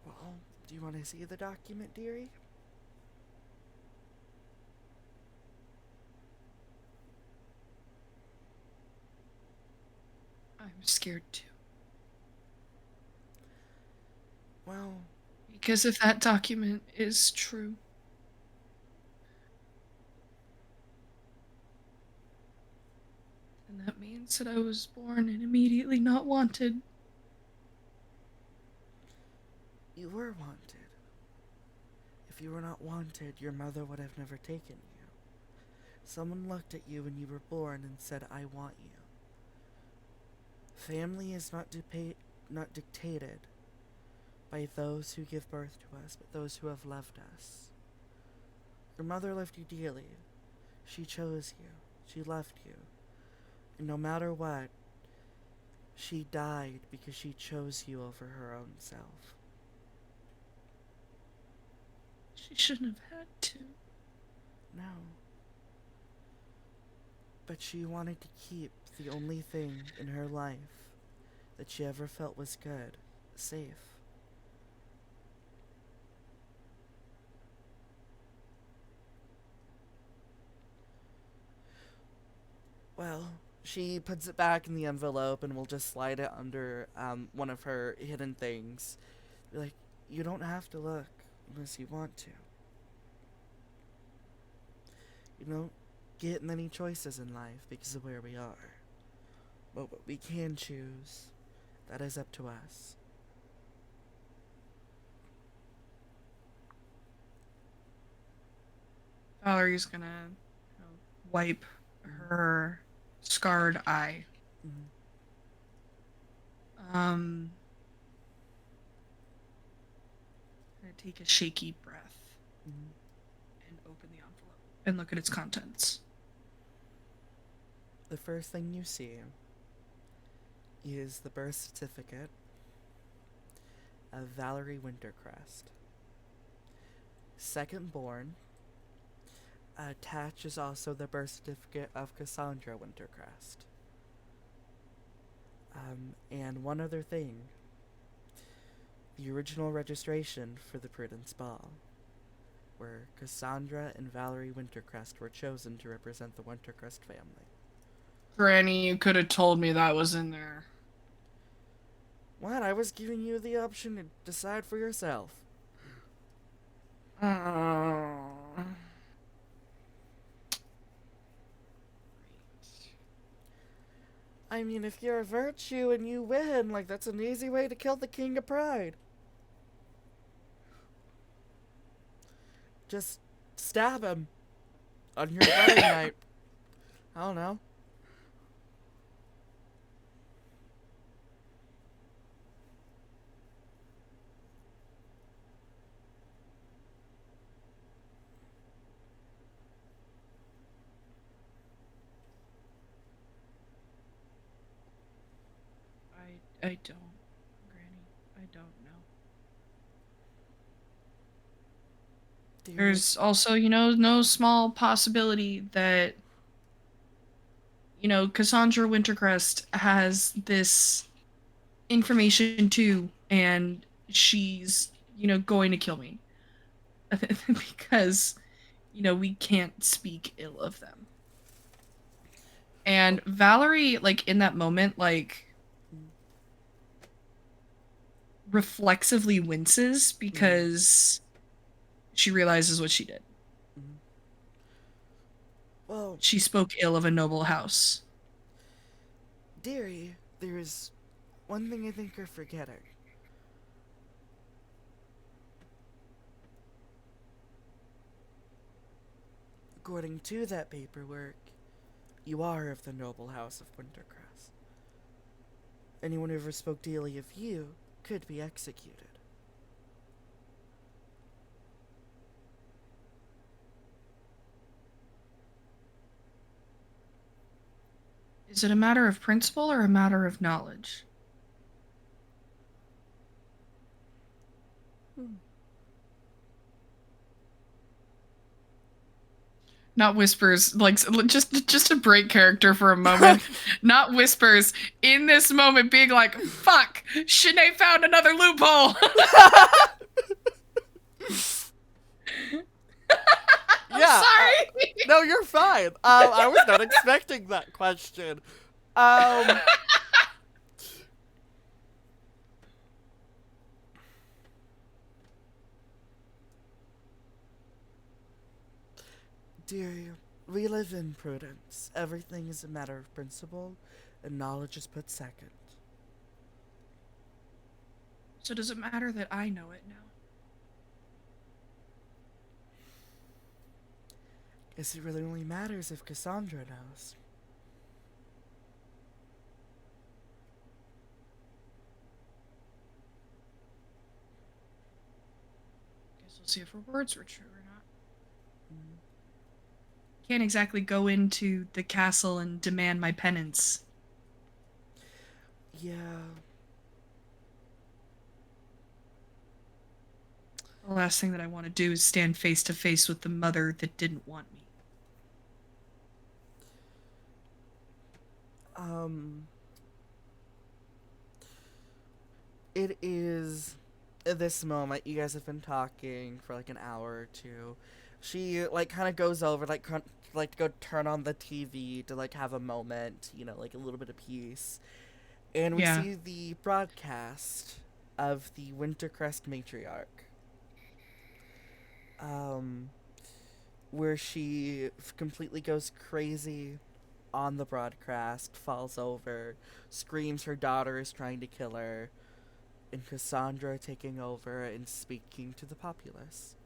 Well, do you want to see the document, dearie? I'm scared too. Well, Because if that document is true, then that means that I was born and immediately not wanted. you were wanted. If you were not wanted, your mother would have never taken you. Someone looked at you when you were born and said, I want you. Family is not dictated by those who give birth to us, but those who have loved us. Your mother loved you dearly. She chose you. She loved you. And no matter what, she died because she chose you over her own self. She shouldn't have had to. No. But she wanted to keep the only thing in her life that she ever felt was good, safe. Well, she puts it back in the envelope and will just slide it under one of her hidden things. Like, you don't have to look unless you want to. You don't get many choices in life because of where we are. But what we can choose, that is up to us. Valerie's gonna wipe her scarred eye. Mm-hmm. Um, gonna take a shaky breath Mm-hmm. and open the envelope and look at its contents. The first thing you see is the birth certificate of Valerie Wintercrest. Second born, attached is also the birth certificate of Cassandra Wintercrest. And one other thing. the original registration for the Prudence Ball, where Cassandra and Valerie Wintercrest were chosen to represent the Wintercrest family. Granny, you could have told me that was in there. What? I was giving you the option to decide for yourself. Oh. I mean, if you're a virtue and you win, like, that's an easy way to kill the King of Pride. Just stab him on your wedding night. I don't know. I don't, Granny. I don't know. There's also, no small possibility that, Cassandra Wintercrest has this information too, and she's, going to kill me. Because, we can't speak ill of them. And Valerie, like, in that moment, like, reflexively winces because she realizes what she did. Well, she spoke ill of a noble house. dearie, there's one thing I think you're forgetting. According to that paperwork, you are of the noble house of Wintercrest. Anyone who ever spoke ill of you could be executed. Is it a matter of principle or a matter of knowledge? Not whispers, like just to break character for a moment. Not whispers in this moment, being like, "Fuck, Shanae found another loophole." Yeah, sorry. No, you're fine. I was not expecting that question. Dear, we live in Prudence. Everything is a matter of principle, and knowledge is put second. So does it matter that I know it now? Guess it really only matters if Cassandra knows. Guess we'll see if her words were true or not. Can't exactly go into the castle and demand my penance. Yeah. The last thing that I want to do is stand face to face with the mother that didn't want me. It is at this moment you guys have been talking for like an hour or two. She like kind of goes over like to go turn on the TV to like have a moment, like a little bit of peace. And we see the broadcast of the Wintercrest matriarch. Where she completely goes crazy on the broadcast, falls over, screams her daughter is trying to kill her, and Cassandra taking over and speaking to the populace.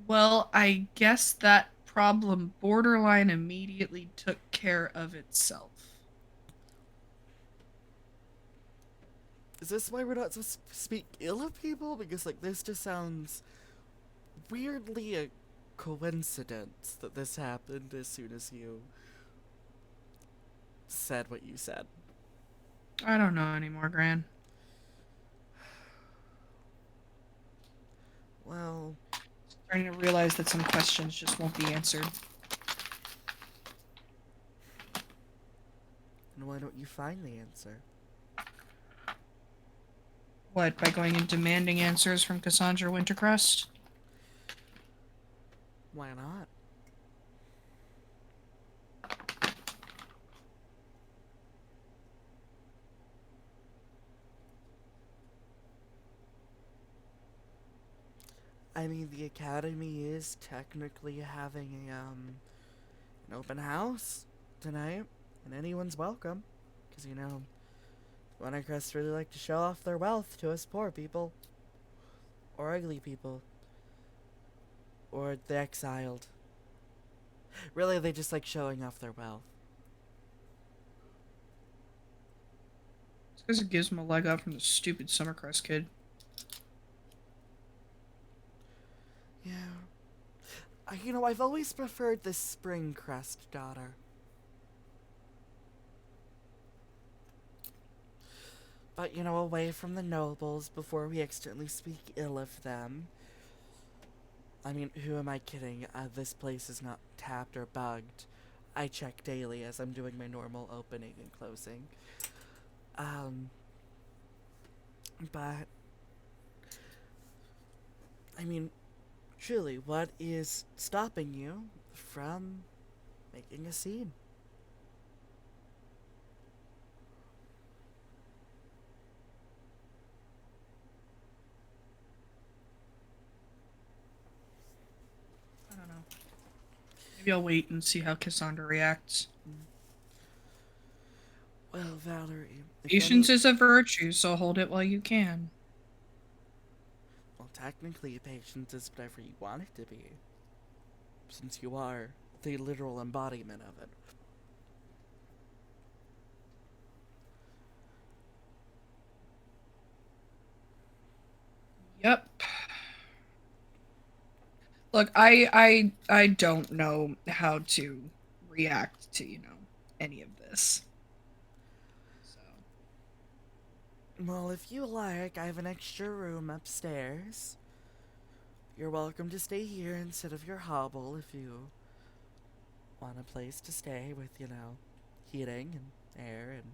Well, I guess that problem borderline immediately took care of itself. Is this why we're not supposed to speak ill of people? Because, like, this just sounds weirdly a coincidence that this happened as soon as you said what you said. I don't know anymore, Gran. Well, Starting to realize that some questions just won't be answered. And why don't you find the answer? What, by going and demanding answers from Cassandra Wintercrest? Why not? I mean, the Academy is technically having an open house tonight, and anyone's welcome. Because, Wintercrest really like to show off their wealth to us poor people. Or ugly people. Or the exiled. Really, they just like showing off their wealth. It's because it gives them a leg up from the stupid Summercrest kid. Yeah. I've always preferred this Springcrest daughter. But, away from the nobles before we accidentally speak ill of them. I mean, who am I kidding? This place is not tapped or bugged. I check daily as I'm doing my normal opening and closing. But, I mean, truly, what is stopping you from making a scene? I don't know. Maybe I'll wait and see how Cassandra reacts. Well, Valerie... Patience is a virtue, so hold it while you can. Well, technically, patience is whatever you want it to be. Since you are the literal embodiment of it. Yep. Look, I don't know how to react to, any of this. So. Well, if you like, I have an extra room upstairs. You're welcome to stay here instead of your hovel if you want a place to stay with, heating and air, and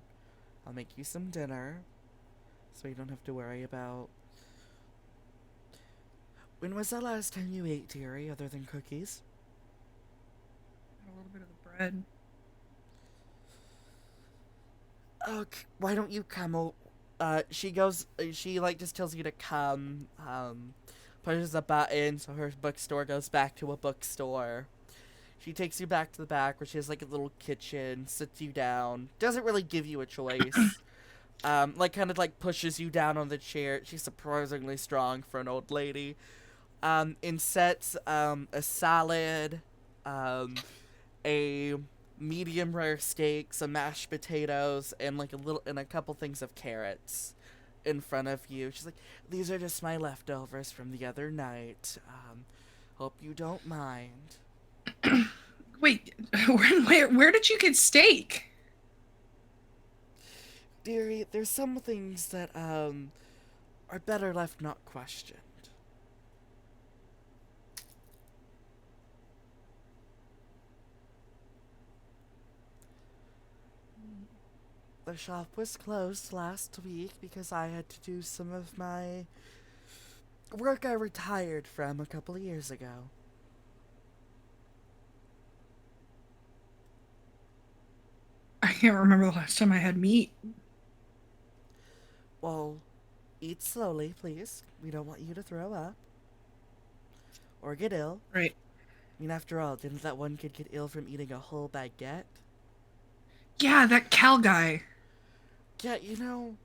I'll make you some dinner so you don't have to worry about... When was the last time you ate, dearie, other than cookies? A little bit of the bread. Okay, why don't you come she just tells you to come, pushes a button so her bookstore goes back to a bookstore. She takes you back to the back where she has like a little kitchen, sits you down, doesn't really give you a choice. Kind of like pushes you down on the chair. She's surprisingly strong for an old lady. And sets, a salad, a medium rare steak, some mashed potatoes, and and a couple things of carrots in front of you. She's like, these are just my leftovers from the other night. Hope you don't mind. Wait, where did you get steak? Dearie, there's some things that, are better left not questioned. The shop was closed last week because I had to do some of my work I retired from a couple of years ago. I can't remember the last time I had meat. Well, eat slowly, please. We don't want you to throw up. Or get ill. Right. I mean, after all, didn't that one kid get ill from eating a whole baguette? Yeah, that Cal guy. Yeah, you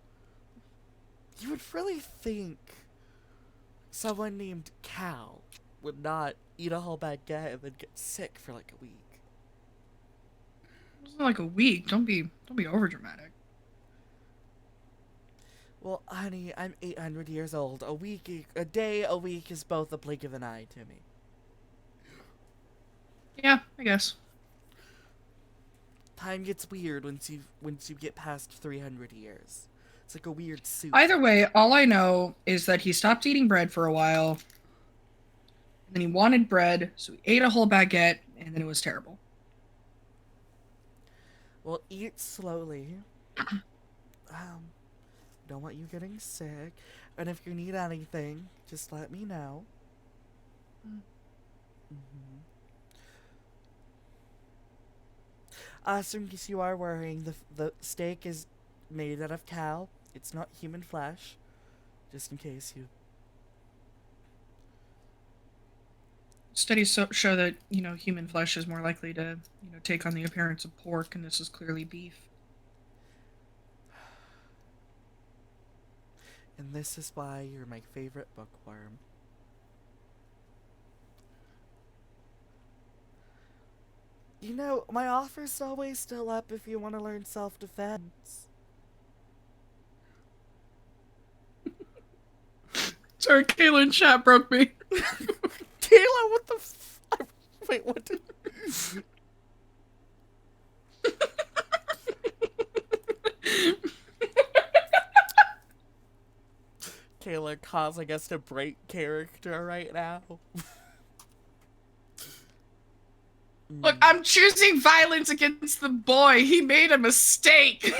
would really think someone named Cal would not eat a whole baguette and then get sick for like a week. It wasn't like a week. Don't be overdramatic. Well, honey, I'm 800 years old. A day, a week is both a blink of an eye to me. Yeah, I guess. Time gets weird once you get past 300 years. It's like a weird soup. Either way, all I know is that he stopped eating bread for a while. And then he wanted bread, so he ate a whole baguette, and then it was terrible. Well, eat slowly. Um, don't want you getting sick. And if you need anything, just let me know. Hmm. So in case you are worrying, the steak is made out of cow. It's not human flesh. Just in case you. Studies show that, human flesh is more likely to, take on the appearance of pork, and this is clearly beef. And this is why you're my favorite bookworm. You know, my offer's always still up if you want to learn self defense. Sorry, Kayla in chat broke me. Kayla, what the wait, what did. Kayla causing us to break character right now. Look, I'm choosing violence against the boy. He made a mistake.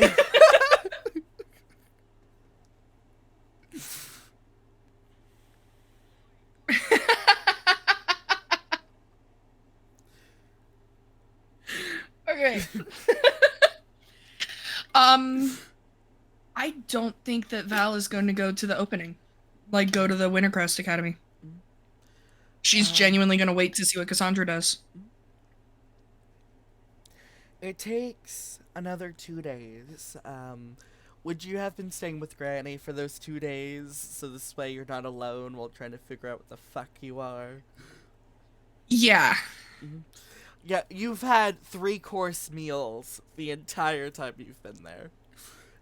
Okay. I don't think that Val is going to go to the opening. Like, go to the Wintercrest Academy. She's genuinely going to wait to see what Cassandra does. It takes another 2 days. Would you have been staying with Granny for those 2 days so this way you're not alone while trying to figure out what the fuck you are? Yeah. Mm-hmm. Yeah, you've had 3-course meals the entire time you've been there.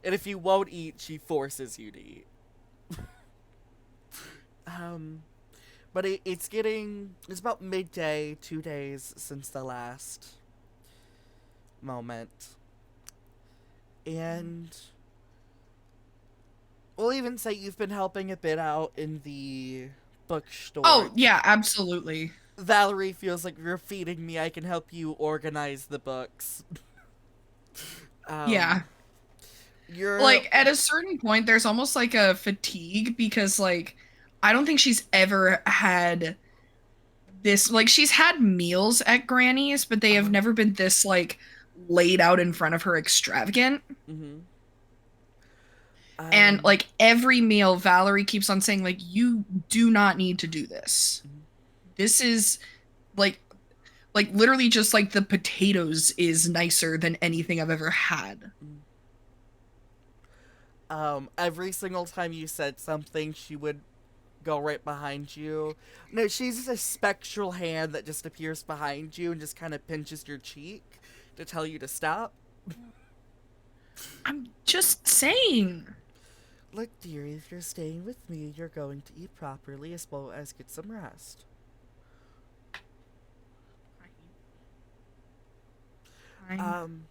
And if you won't eat, she forces you to eat. um, but it's about midday, 2 days since the last moment. And we'll even say you've been helping a bit out in the bookstore. Oh, yeah, absolutely. Valerie feels like you're feeding me. I can help you organize the books. Yeah. You're. Like, at a certain point, there's almost like a fatigue because, like, I don't think she's ever had this. Like, she's had meals at Granny's, but they have never been this, like, laid out in front of her extravagant. Mm-hmm. And, like, every meal, Valerie keeps on saying, like, you do not need to do this. Mm-hmm. This is, like literally just, like, the potatoes is nicer than anything I've ever had. Every single time you said something, she would go right behind you. No, she's just a spectral hand that just appears behind you and just kind of pinches your cheek to tell you to stop. I'm just saying. Look, dearie, if you're staying with me, you're going to eat properly as well as get some rest. Fine.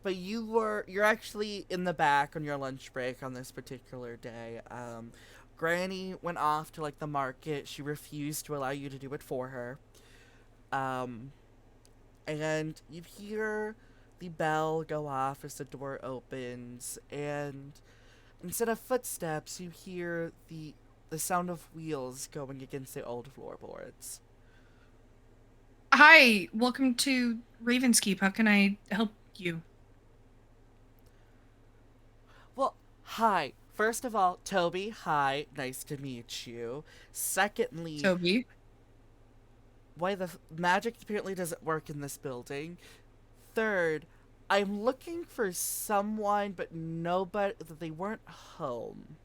But you're actually in the back on your lunch break on this particular day. Granny went off to like the market. She refused to allow you to do it for her. Um, and you hear the bell go off as the door opens, and instead of footsteps, you hear the sound of wheels going against the old floorboards. Hi, welcome to Ravenskeep. How can I help you? Well, hi. First of all, Toby, hi. Nice to meet you. Secondly, Toby. why magic apparently doesn't work in this building. Third, I'm looking for someone, but nobody, they weren't home.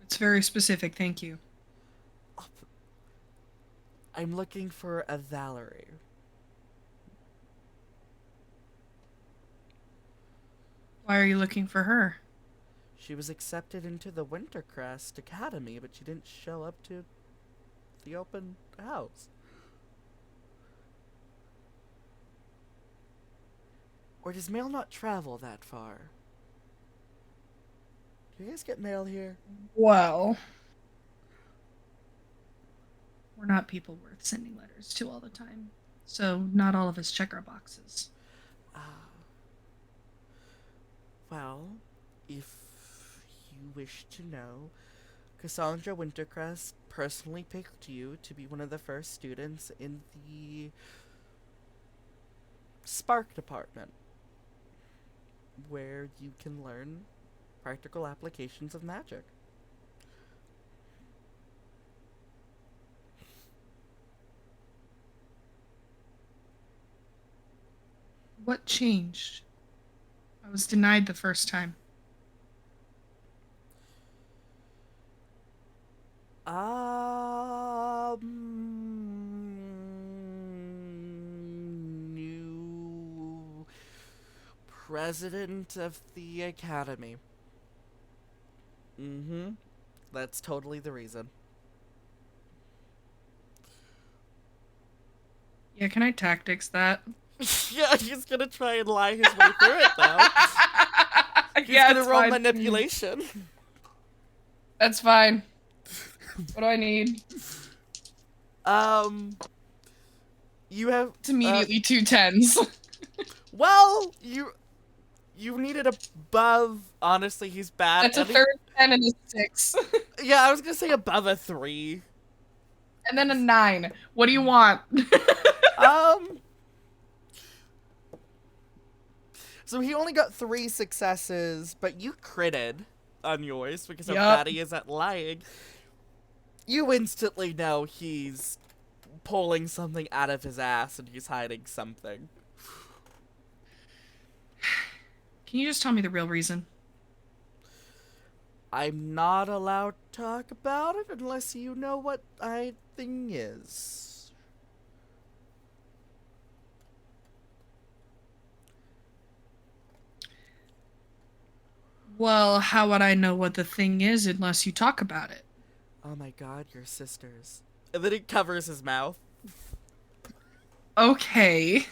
It's very specific, thank you. I'm looking for a Valerie. Why are you looking for her? She was accepted into the Wintercrest Academy, but she didn't show up to the open house. Or does mail not travel that far? Do you guys get mail here? Well, we're not people worth sending letters to all the time. So not all of us check our boxes. Well, if you wish to know, Cassandra Wintercrest personally picked you to be one of the first students in the Spark department, where you can learn practical applications of magic. What changed? I was denied the first time. New president of the academy. Mm-hmm. That's totally the reason. Yeah, can I tactics that? Yeah, he's gonna try and lie his way through it, though. He's Yeah, gonna it's roll fine. manipulation. That's fine. What do I need? Um, you have It's immediately 2 10s. well, you need it above. Honestly, he's bad. That's a third 10 and a 6. Yeah, I was gonna say above a 3. And then a 9. What do you want? Um, so he only got 3 successes, but you critted on yours because of how Yup. bad he is at lying. You instantly know he's pulling something out of his ass and he's hiding something. Can you just tell me the real reason? I'm not allowed to talk about it unless you know what I thing is. Well, how would I know what the thing is unless you talk about it? Oh my god, your sisters. And then he covers his mouth. Okay.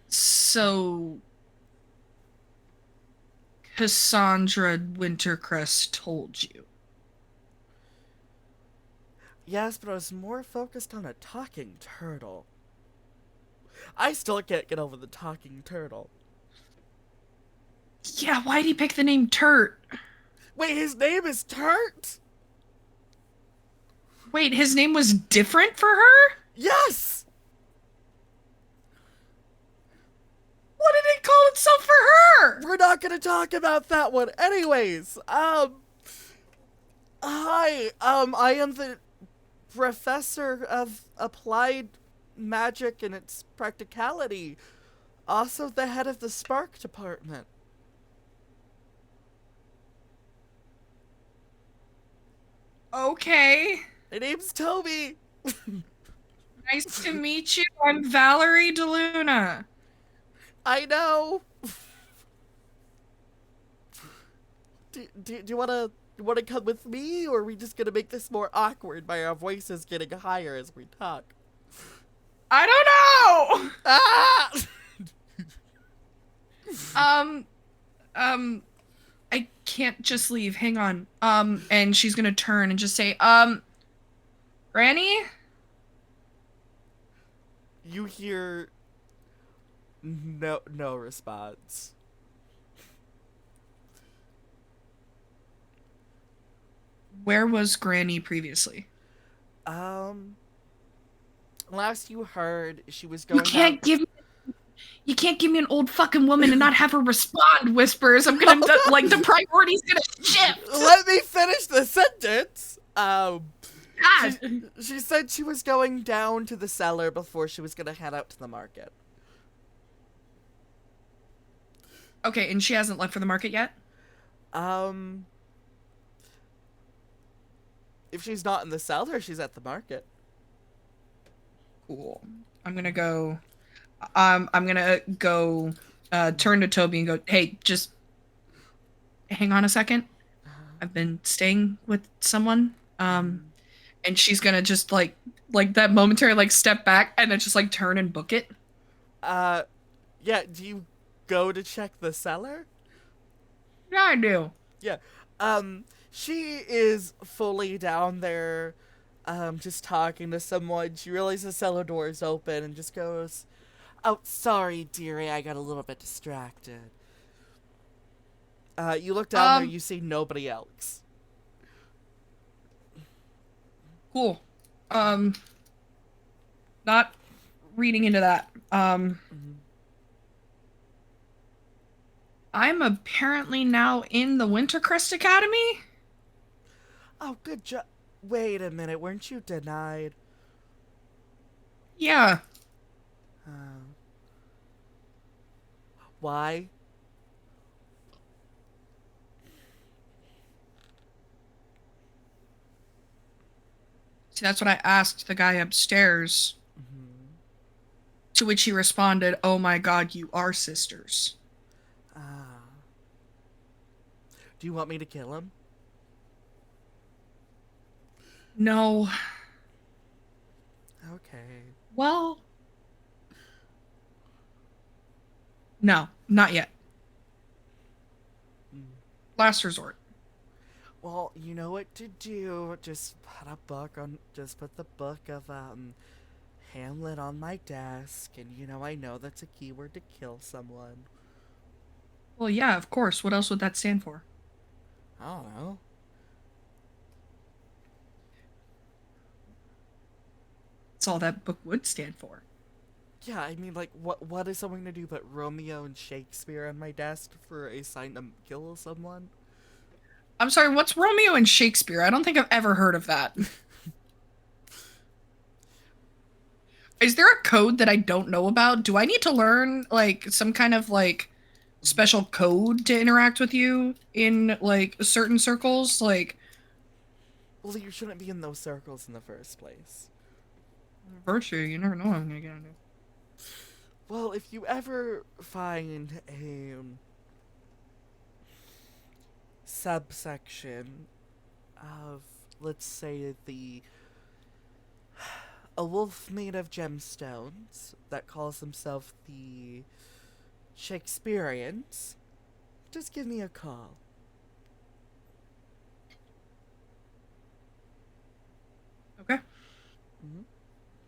So, Cassandra Wintercrest told you. Yes, but I was more focused on a talking turtle. I still can't get over the talking turtle. Yeah, why'd he pick the name Turt? Wait, his name is Turt? Wait, his name was different for her? Yes! What did it call itself for her? We're not gonna talk about that one. Anyways, hi, I am the professor of applied magic and its practicality. Also the head of the Spark department. Okay. My name's Toby. Nice to meet you. I'm Valerie DeLuna. I know. Do you wanna come with me, or are we just gonna make this more awkward by our voices getting higher as we talk? I don't know. Ah! I can't just leave. Hang on. And she's gonna turn and just say, Granny? You hear no response. Where was Granny previously? Last you heard, she was going. You can't give me an old fucking woman and not have her respond. Whispers. I'm gonna like the priority's gonna shift. Let me finish the sentence. God. She said she was going down to the cellar before she was gonna head out to the market. Okay, and she hasn't left for the market yet? If she's not in the cellar, she's at the market. Cool. I'm gonna go turn to Toby and go, hey, just hang on a second. I've been staying with someone. And she's gonna just like that momentary like step back and then just like turn and book it. Yeah, do you go to check the cellar? Yeah, I do. Yeah. She is fully down there, just talking to someone. She realizes the cellar door is open and just goes, Oh, sorry, dearie. I got a little bit distracted. You look down there, Um, you see nobody else. cool. Um, not reading into that. Mhm. I'm apparently now in the Wintercrest Academy. Oh, good job. Wait a minute, weren't you denied? Yeah. Uh, why? See, that's what I asked the guy upstairs, Mm-hmm. to which he responded, "Oh my God, you are sisters." Ah. Do you want me to kill him? No. Okay. Well, no, not yet. Mm. Last resort. Well, you know what to do. Just put the book of, Hamlet on my desk, and I know that's a keyword to kill someone. Well, yeah, of course. What else would that stand for? I don't know. That's all that book would stand for. Yeah, I mean, like, what is someone gonna do but Romeo and Shakespeare on my desk for a sign to kill someone? I'm sorry, what's Romeo and Shakespeare? I don't think I've ever heard of that. Is there a code that I don't know about? Do I need to learn like some kind of like special code to interact with you in like certain circles? Like Well, you shouldn't be in those circles in the first place. virtue, you never know what I'm gonna get into. Well, if you ever find a subsection of, let's say, a wolf made of gemstones that calls himself the Shakespeareans, just give me a call. Okay. Mm-hmm.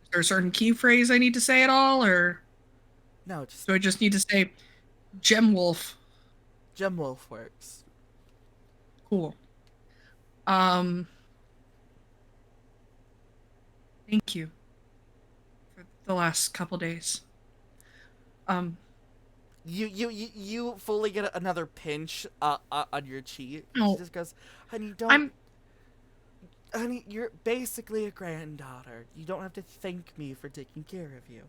Is there a certain key phrase I need to say at all, or No, just do I just need to say Gem Wolf? Gemwolf works. Cool. Um, thank you for the last couple days. Um, You fully get another pinch on your cheek. She no, just goes, honey, don't. I'm Honey, you're basically a granddaughter. You don't have to thank me for taking care of you.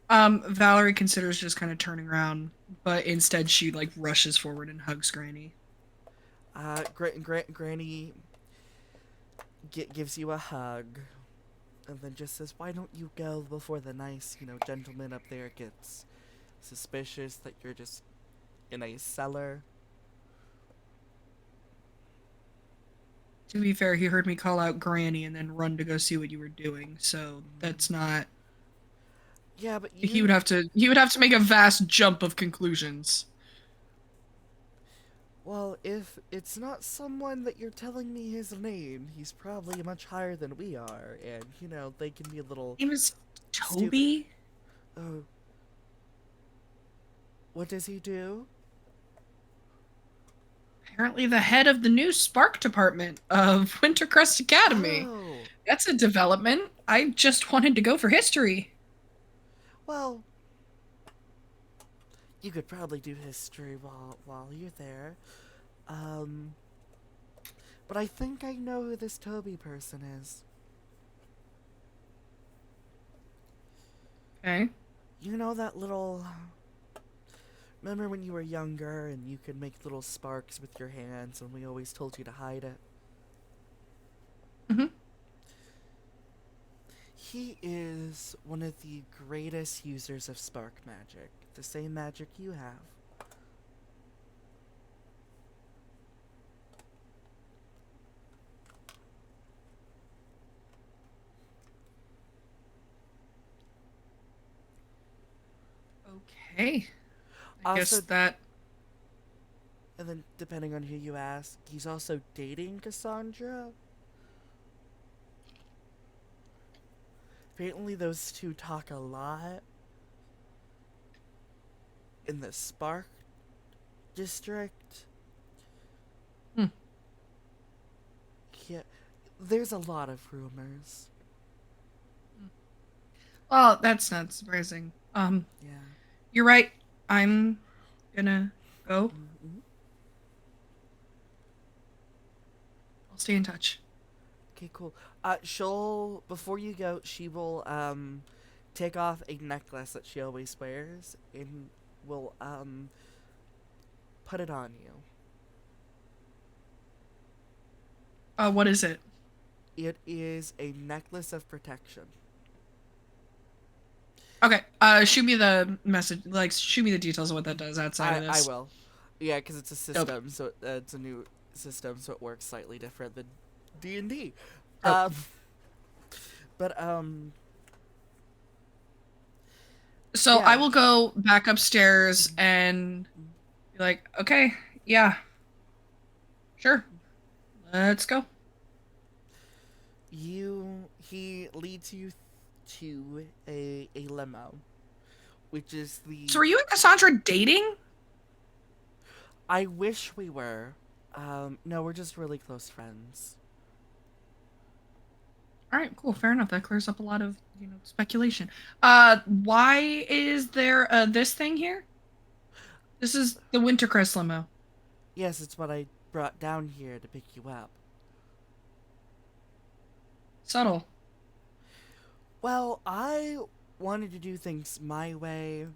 Valerie considers just kind of turning around, but instead she like rushes forward and hugs Granny. Granny gives you a hug, and then just says, "Why don't you go before the nice, gentleman up there gets suspicious that you're just in a cellar?" To be fair, he heard me call out Granny and then run to go see what you were doing, so that's not Yeah, but he would have to make a vast jump of conclusions. well, if it's not someone that you're telling me his name, he's probably much higher than we are, and they can be a little Name is stupid. Toby. Oh, what does he do? Apparently the head of the new Spark department of Wintercrest Academy. Oh, That's a development. I just wanted to go for history. well, you could probably do history while you're there. Um, but I think I know who this Toby person is. Okay. You know that little. Remember when you were younger and you could make little sparks with your hands and we always told you to hide it? Mm-hmm. He is one of the greatest users of spark magic. The same magic you have. Okay. I guess Also, that and then depending on who you ask, he's also dating Cassandra. Apparently those two talk a lot in the Spark district. Hmm. Yeah, there's a lot of rumors. Well, that's not surprising. Yeah. You're right. I'm gonna go. Mm-hmm. I'll stay in touch. Okay, cool. She'll before you go, she will take off a necklace that she always wears and will put it on you. What is it? It is a necklace of protection. Okay. Shoot me the message. Like, shoot me the details of what that does outside of I this. will. Yeah, because it's a Dope. system, so it's a new system, so it works slightly different than D&D. Dope. Um, but So I yeah. will go back upstairs Mhm. and be like, okay, yeah, sure, let's go. He leads you to a limo, which is So the. are you and Cassandra dating? I wish we were. No, we're just really close friends. All right, cool, fair enough. That clears up a lot of, speculation. Why is there this thing here? This is the Wintercrest limo. Yes, it's what I brought down here to pick you up. Subtle. Well, I wanted to do things my way,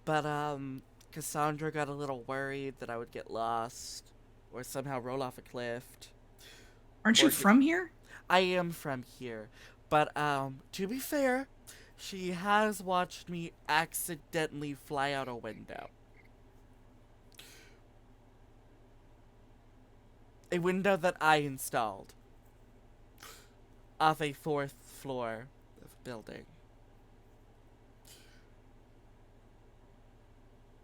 but Cassandra got a little worried that I would get lost or somehow roll off a cliff Aren't you or get. from here? I am from here, but to be fair, she has watched me accidentally fly out a window. A window that I installed off a fourth floor of building.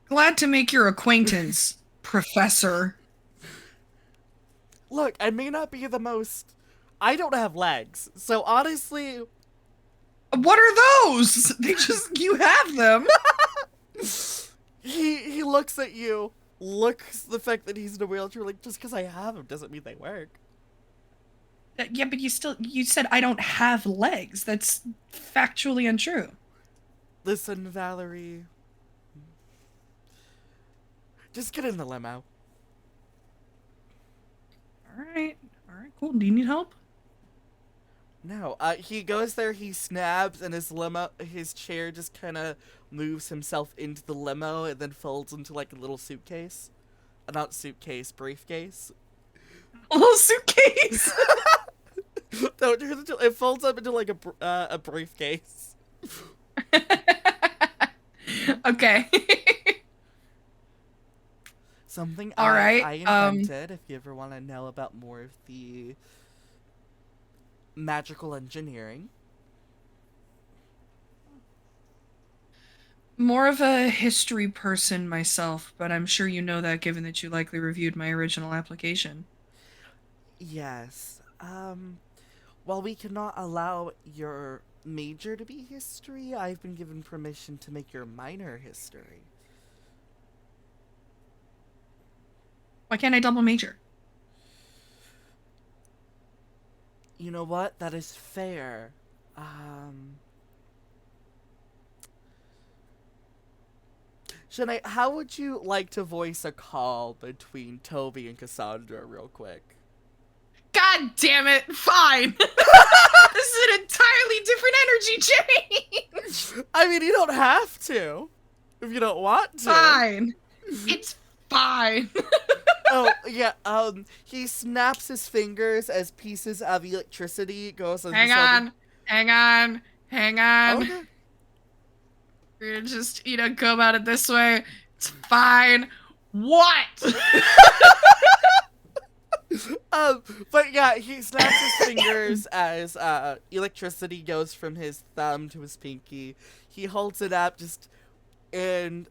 Glad to make your acquaintance, Professor. Look, I may not be the most. I don't have legs, so honestly, What are those? They just you have them. he looks at you, looks the fact that he's in a wheelchair, like just because I have them doesn't mean they work. Yeah, but you said I don't have legs. That's factually untrue. Listen, Valerie, just get in the limo. All right, cool. Do you need help? No, he goes there, he snaps, and his chair just kind of moves himself into the limo and then folds into like a little suitcase. Not suitcase, briefcase. A little suitcase. No, it folds up into like a briefcase. Okay. Something All right. I invented, if you ever want to know about more of the magical engineering. More of a history person myself, but I'm sure you know that given that you likely reviewed my original application. Yes. While we cannot allow your major to be history, I've been given permission to make your minor history. Why can't I double major? You know what? That is fair. Um, Shanae, how would you like to voice a call between Toby and Cassandra real quick? God damn it. Fine. This is an entirely different energy change. I mean, you don't have to. If you don't want to. Fine. It's fine. Oh, yeah, he snaps his fingers as pieces of electricity goes into Hang on. Hang on. Hang on. Okay. We're gonna just, go about it this way. It's fine. What? But yeah, he snaps his fingers as electricity goes from his thumb to his pinky. He holds it up just in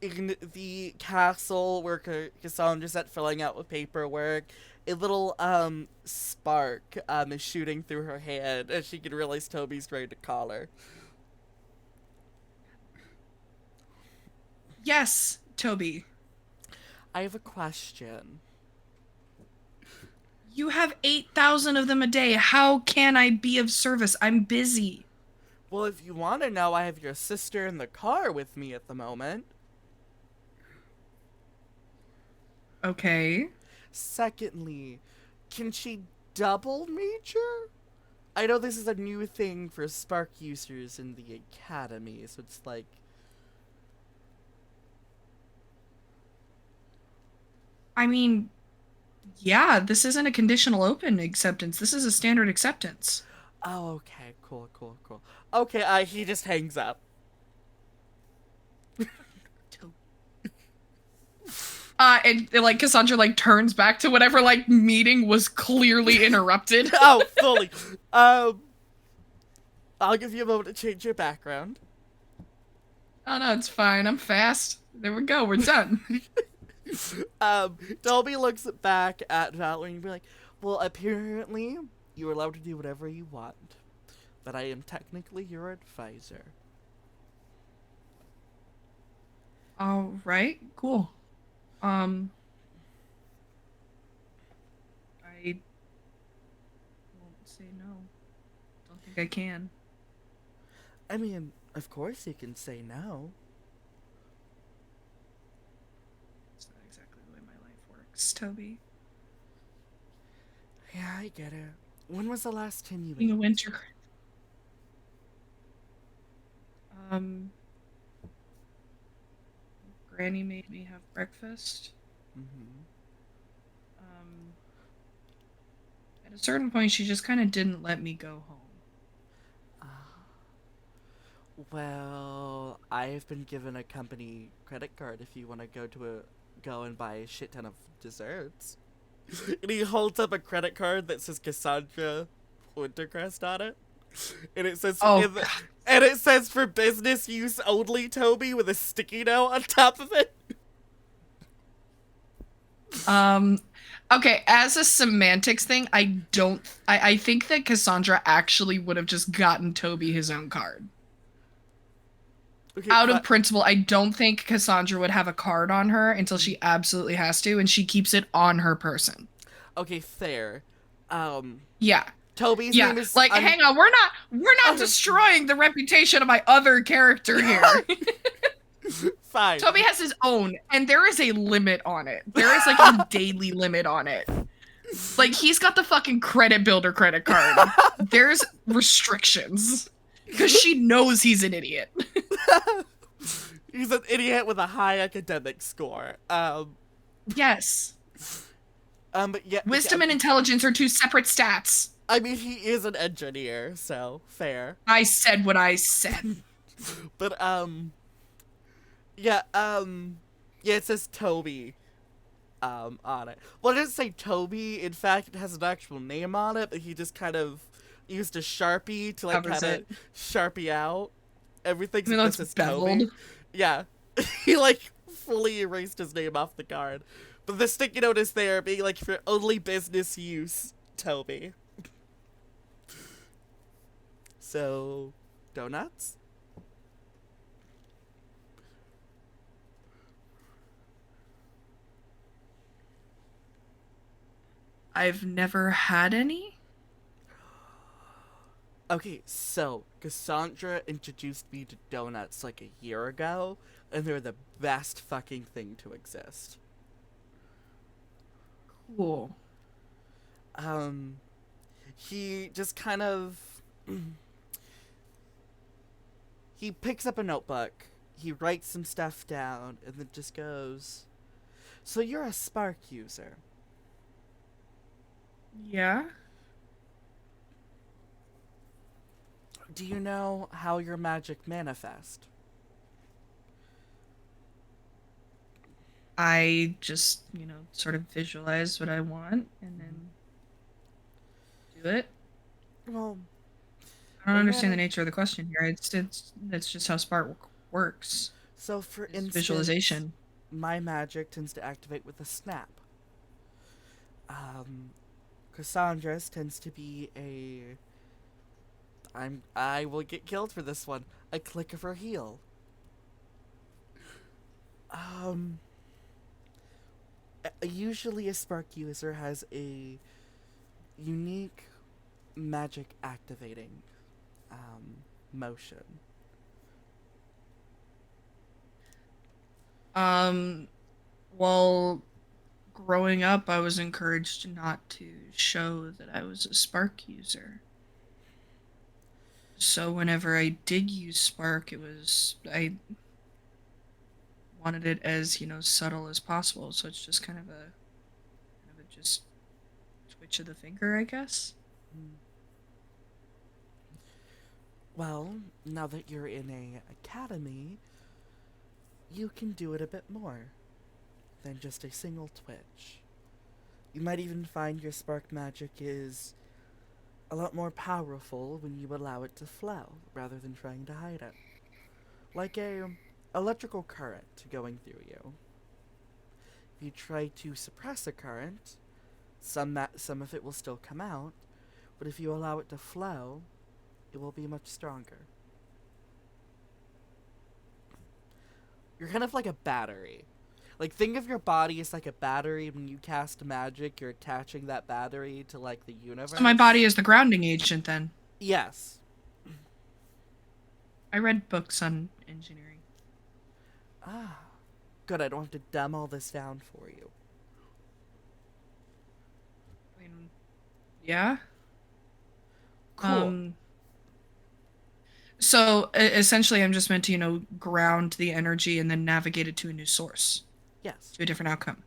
the castle where Cassandra's at filling out with paperwork. a little spark is shooting through her hand, and she can realize Toby's ready to call her. Yes, Toby. I have a question. You have 8,000 of them a day. How can I be of service? I'm busy. Well, if you want to know, I have your sister in the car with me at the moment. Okay. Secondly, can she double major? I know this is a new thing for Spark users in the academy, so it's like. I mean, yeah, this isn't a conditional open acceptance. This is a standard acceptance. Oh, okay, cool, cool, cool. Okay, he just hangs up. And like Cassandra like turns back to whatever like meeting was clearly interrupted. Oh, fully. I'll give you a moment to change your background. Oh no, it's fine. I'm fast. There we go. We're done. Dolby looks back at Valerie and be like, well, apparently you're allowed to do whatever you want, but I am technically your advisor. All right, cool. I won't say no. Don't think I can. I mean, of course you can say no. It's not exactly the way my life works, Toby. Yeah, I get it. When was the last time you Being a ate? winter. Um, Granny made me have breakfast. Mm-hmm. Um, at a certain point, she just kind of didn't let me go home. Well, I have been given a company credit card if you want to go and buy a shit ton of desserts. And he holds up a credit card that says Cassandra Wintercrest on it. And it says Oh, and it says for business use only, Toby, with a sticky note on top of it. um, okay. As a semantics thing, I think that Cassandra actually would have just gotten Toby his own card. Okay, Out of principle, I don't think Cassandra would have a card on her until she absolutely has to, and she keeps it on her person. okay, fair. Yeah. Toby's Yeah, name is like hang on, we're not destroying the reputation of my other character here. fine. Toby has his own, and there is a limit on it. There is like a daily limit on it. Like he's got the fucking credit builder credit card. There's restrictions because she knows he's an idiot. He's an idiot with a high academic score. Yes, But yeah, wisdom and intelligence are two separate stats. I mean, he is an engineer, so fair. I said what I said. But yeah, yeah, it says Toby, on it. Well, it doesn't say Toby. In fact, it has an actual name on it, but he just kind of used a Sharpie to like Covers kind of it. Sharpie out everything. Even though it's says beveled. Toby. Yeah, he like fully erased his name off the card. But the sticky note is there, being like for only business use, Toby. So, donuts? I've never had any. Okay, so Cassandra introduced me to donuts like a year ago, and they're the best fucking thing to exist. Cool. He just kind of he picks up a notebook, he writes some stuff down, and then just goes, "So you're a Spark user. Yeah. Do you know how your magic manifest?" I just, sort of visualize what I want and then do it. Well, I don't I understand the gotta- nature of the question here. That's just how Spark works. so for It's instance, visualization. my magic tends to activate with a snap. Um, Cassandra's tends to be a. I will get killed for this one. A click of her heel. Um, Usually a spark user has a unique magic activating motion. Um, well, growing up, I was encouraged not to show that I was a spark user. So whenever I did use spark, I wanted it as, subtle as possible. So it's just kind of a just twitch of the finger, I guess. Hmm. Well, now that you're in a academy, you can do it a bit more than just a single twitch. You might even find your spark magic is a lot more powerful when you allow it to flow rather than trying to hide it. Like a electrical current going through you. If you try to suppress a current, some of it will still come out, but if you allow it to flow, it will be much stronger. You're kind of like a battery. Like, think of your body as like a battery. When you cast magic, you're attaching that battery to, like, the So my body universe. is the grounding agent then. Yes. I read books on engineering. Ah. Good, I don't have to dumb all this down for you. I mean, yeah. Cool. Um, so essentially, I'm just meant to, ground the energy and then navigate it to a new source, Yes. to a different outcome.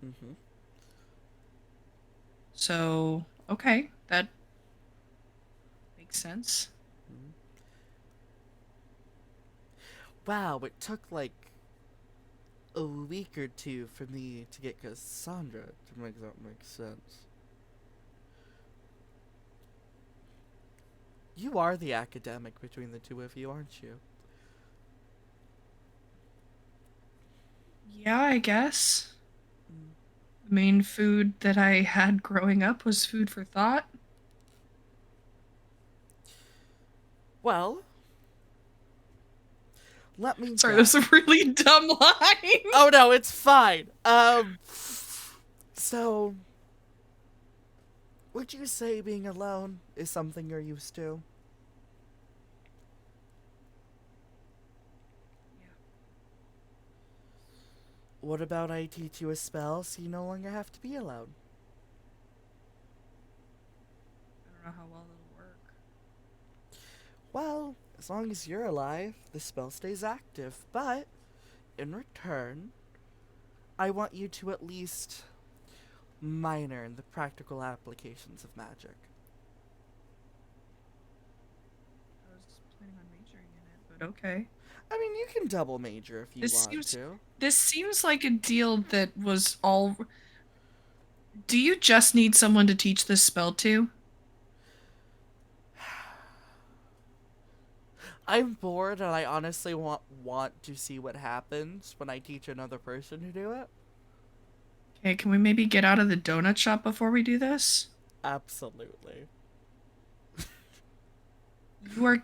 Mm-hmm. So, okay, that makes sense. Mm-hmm. Wow, it took like a week or two for me to get Cassandra to make that make sense. You are the academic between the two of you, aren't you? Yeah, I guess. Mm. The main food that I had growing up was food for thought. Well, let me Sorry, that's a guess. really dumb line. Oh no, it's fine. So would you say being alone is something you're used to? Yeah, What about I teach you a spell so you no longer have to be alone? I don't know how well it'll work. Well, as long as you're alive, the spell stays active, but in return, I want you to at least minor in the practical applications of magic. I was planning on majoring in it, but okay. I mean, you can double major if you This want seems to. this seems like a deal that was all. Do you just need someone to teach this spell to? I'm bored and I honestly want to see what happens when I teach another person to do it. Okay, can we maybe get out of the donut shop before we do this? Absolutely. You are.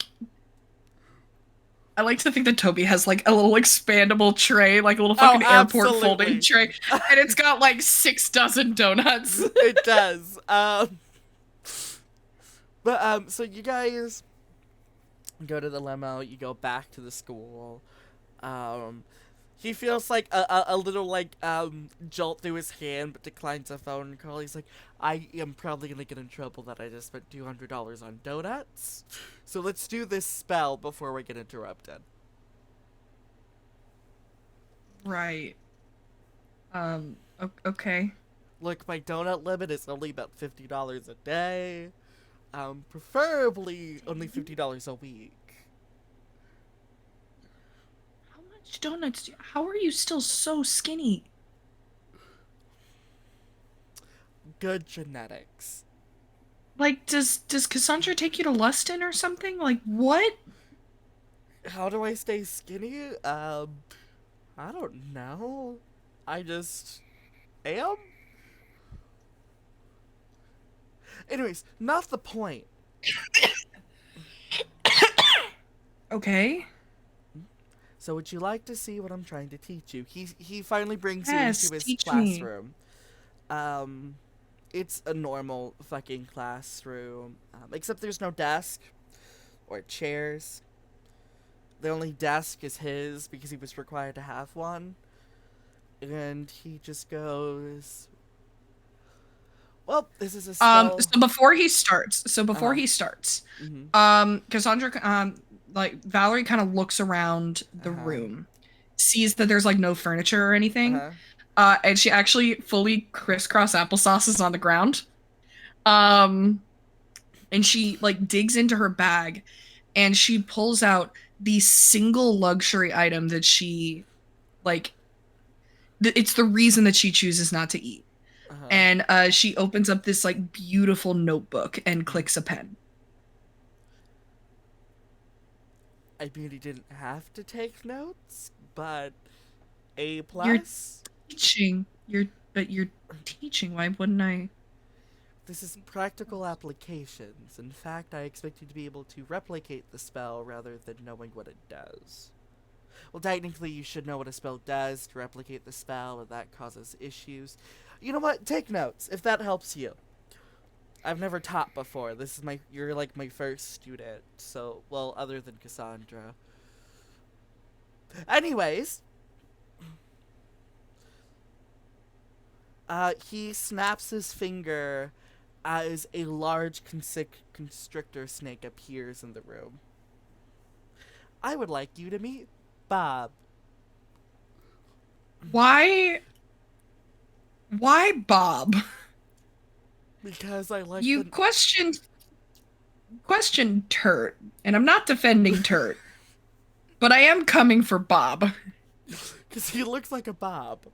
I like to think that Toby has like a little expandable tray, like a little Oh, fucking airport folding absolutely. tray, and it's got like 6 dozen donuts. It does. So you guys go to the limo, you go back to the school. Um, he feels like a little like jolt through his hand, but declines a phone call. He's like, I am probably gonna get in trouble that I just spent $200 on donuts. So let's do this spell before we get interrupted. Right. Okay. Look, my donut limit is only about $50 a day. Preferably only $50 a week. How much donuts how are you still so skinny? Good genetics. Like, does Cassandra take you to Lustin or something? Like, what? How do I stay skinny? I don't know. I just am. Anyways, not the point. Okay. So would you like to see what I'm trying to teach you? He finally brings you Yes, into his teach me. classroom. Um, it's a normal fucking classroom, except there's no desk or chairs. The only desk is his because he was required to have one. And he just goes, "Well, this is a spell." So before he starts, Uh huh. Mhm. Cassandra, like Valerie kind of looks around Uh the huh. room, sees that there's like no furniture or Uh anything, huh. and she actually fully crisscross applesauces on the ground. Um, and she like digs into her bag, and she pulls out the single luxury item that she like. It's the reason that she chooses not to eat. Uh huh. And she opens up this like beautiful notebook and Mm. clicks a pen. I mean, he didn't have to take notes, but A You're plus. teaching. You're teaching. Why wouldn't I This is take practical notes? applications. In fact, I expect you to be able to replicate the spell rather than knowing what it does. Well, technically, you should know what a spell does to replicate the spell, and that causes issues. You know what? Take notes if that helps you. I've never taught before. You're like my first student. So, well, other than Cassandra. Anyways, he snaps his finger as a large constrictor snake appears in the room. I would like you to meet Bob. Why? Why, Bob? Because I like You the. questioned Turt, and I'm not defending Turt, but I am coming for Bob. Because he looks like a Bob.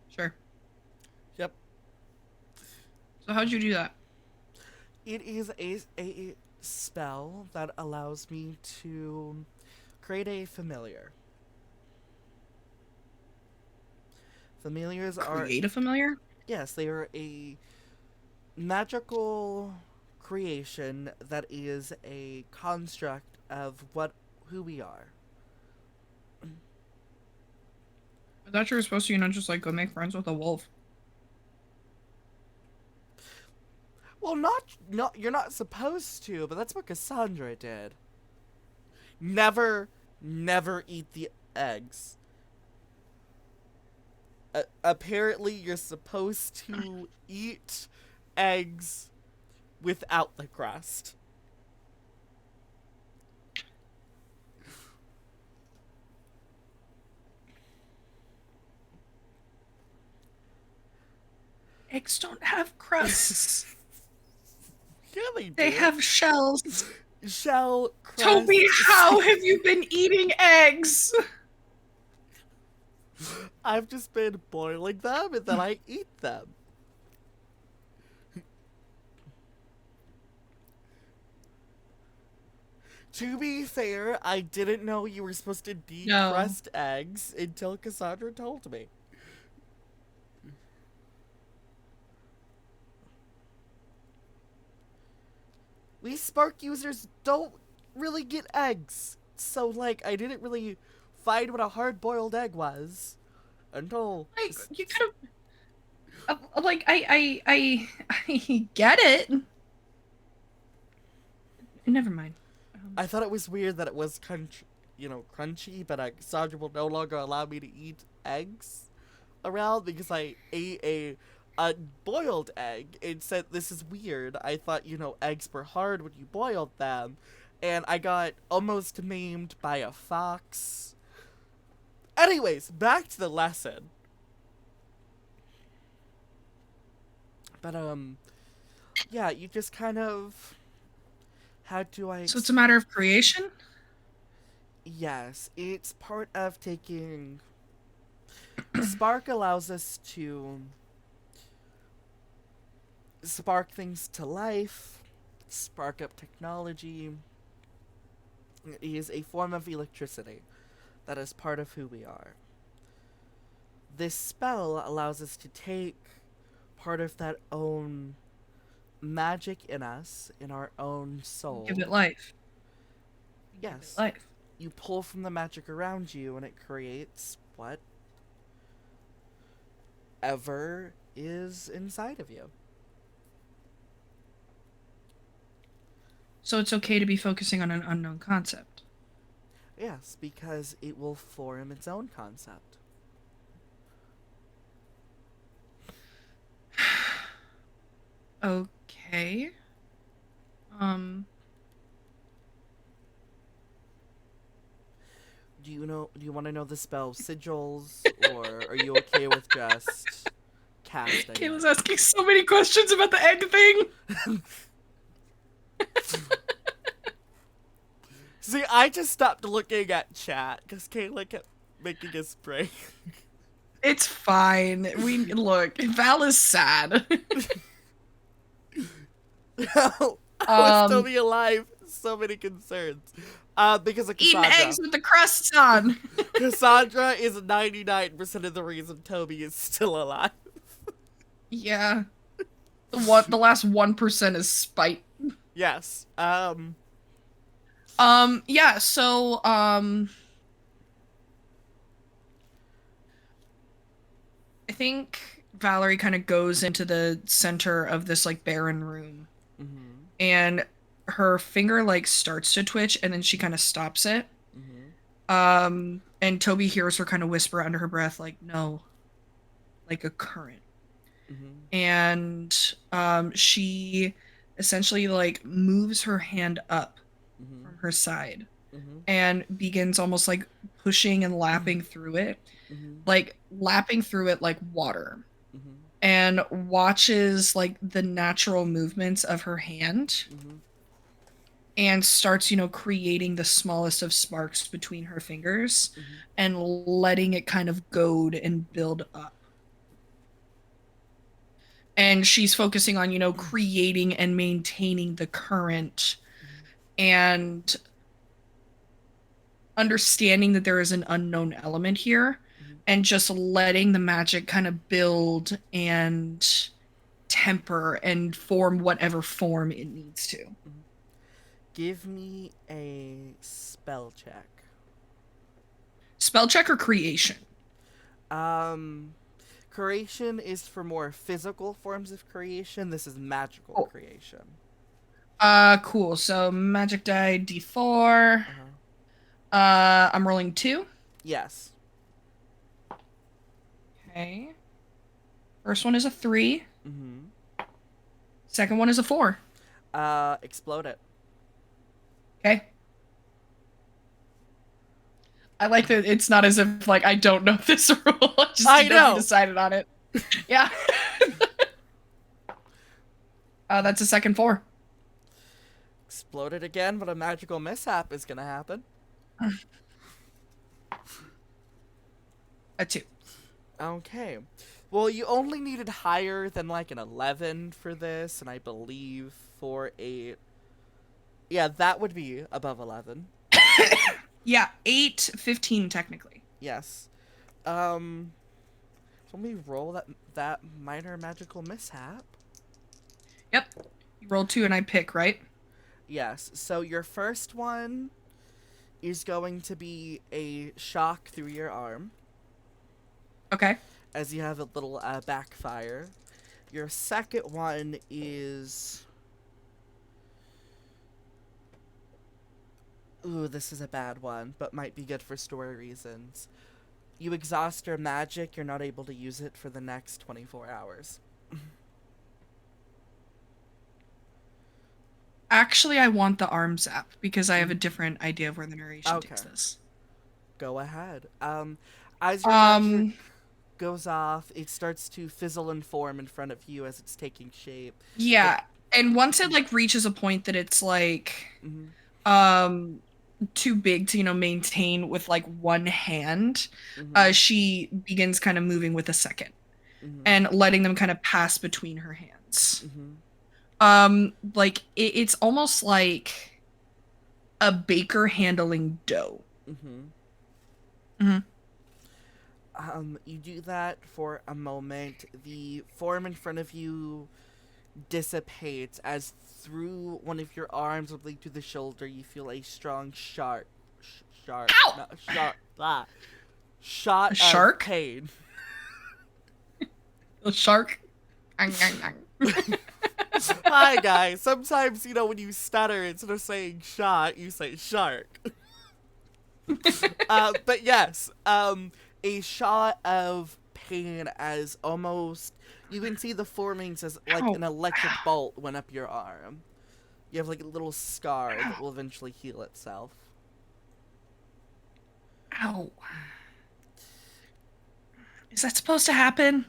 Sure. Yep. So how'd you do that? It is a spell that allows me to create a familiar. Familiars are. Create a familiar? Yes, they are a magical creation that is a construct of who we are. I thought you were supposed to, just like go make friends with a wolf. Well, not you're not supposed to, but that's what Cassandra did. Never eat the eggs. Apparently, you're supposed to eat eggs without the crust. Eggs don't have crusts. Yeah, they They do. have shells. Shell Toby, crust. how have you been eating eggs? I've just been boiling them and then I eat them. To be fair, I didn't know you were supposed to No. decrust eggs until Cassandra told me. We Spark users don't really get eggs. So, like, I didn't really find what a hard boiled egg was until. Like you could have like I get it. Never mind. I thought it was weird that it was crunchy, but Cassandra will no longer allow me to eat eggs around because I ate a boiled egg and said this is weird. I thought eggs were hard when you boiled them, and I got almost maimed by a fox. Anyways, back to the lesson. But yeah, you just kind of how do I? So it's a matter of creation? Yes, it's part of taking. Spark allows us to spark things to life, spark up technology. It is a form of electricity that is part of who we are. This spell allows us to take part of that own magic in us, in our own Give it soul. life. Give it Yes, life. you pull from the magic around you and it creates whatever is inside of you. So it's okay to be focusing on an unknown concept. Yes, because it will form its own concept. Okay. Um, Do you want to know the spell sigils, or are you okay with just casting Kayla's it? asking so many questions about the egg thing. See, I just stopped looking at chat because Kayla kept making us break. It's fine. We look. Val is sad. I would still um, be alive. So many concerns. Because of eating Cassandra. eggs with the crusts on. Cassandra is 99% of the reason Toby is still alive. Yeah. The last 1% is spite. Yes. Yeah, so I think Valerie kind of goes into the center of this like barren room, Mm-hmm. and her finger like starts to twitch and then she kind of stops it. Mm-hmm. And Toby hears her kind of whisper under her breath like no, like a current. Mm-hmm. And she essentially like moves her hand up Mm-hmm. from her side Mm-hmm. and begins almost like pushing and lapping through it, Mm-hmm. like lapping through it like water, Mm-hmm. and watches like the natural movements of her hand Mm-hmm. and starts, creating the smallest of sparks between her fingers Mm-hmm. and letting it kind of goad and build up. And she's focusing on, creating and maintaining the current and understanding that there is an unknown element here Mm-hmm. and just letting the magic kind of build and temper and form whatever form it needs to. Mm-hmm. Give me a spell check. Spell check or creation? Um, Creation is for more physical forms of creation. This is magical Oh, creation. cool. So magic die D4. Uh huh. I'm rolling 2. Yes. Okay. First one is a 3. Mm-hmm. Second one is a 4. Explode it. Okay. I like that it's not as if like I don't know this rule. I just I didn't know if we know. decided on it. Yeah. That's a second 4. Explode it again, but a magical mishap is gonna happen. A 2. Okay. Well, you only needed higher than like an 11 for this, and I believe for a. Yeah, that would be above 11. Yeah, 8, 15 technically. Yes. Um. Let me roll that minor magical mishap. Yep. You roll 2 and I pick, right? Yes. So your first one is going to be a shock through your arm Okay. as you have a little backfire. Your second one is. Ooh, this is a bad one, but might be good for story reasons. You exhaust your magic, you're not able to use it for the next 24 hours. Actually, I want the arm zap because I have a different idea of where the narration Okay. takes this. Go ahead. As your magic Um, goes off, it starts to fizzle and form in front of you as it's taking shape. It, yeah. And once it like reaches a point that it's like mm-hmm. um too big to, maintain with like one hand, Mm-hmm. she begins kind of moving with a second Mm-hmm. and letting them kind of pass between her hands. Mm-hmm. Like it's almost like a baker handling dough. Mm-hmm. Mm-hmm. You do that for a moment. The form in front of you dissipates as through one of your arms oblique to the shoulder you feel a strong sharp Ow! no, sharp shot A of shark? pain. A shark? Hi guys, sometimes when you stutter instead of saying shot you say shark. But yes, a shot of pain as almost you can see the formings as like Ow. an electric bolt went up your arm. You have like a little scar that Ow. will eventually heal itself. Ow. Is that supposed to happen?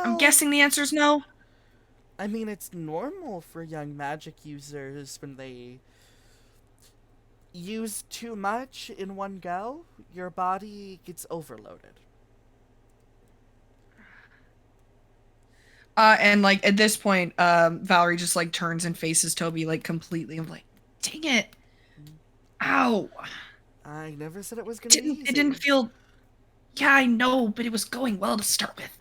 I'm Well, guessing the answer is no. I mean, it's normal for young magic users when they use too much in one go, your body gets overloaded. And like at this point, Valerie just like turns and faces Toby like completely. I'm like, dang it. Ow. I never said it was gonna be It didn't easy. feel. Yeah, I know, but it was going well to start with.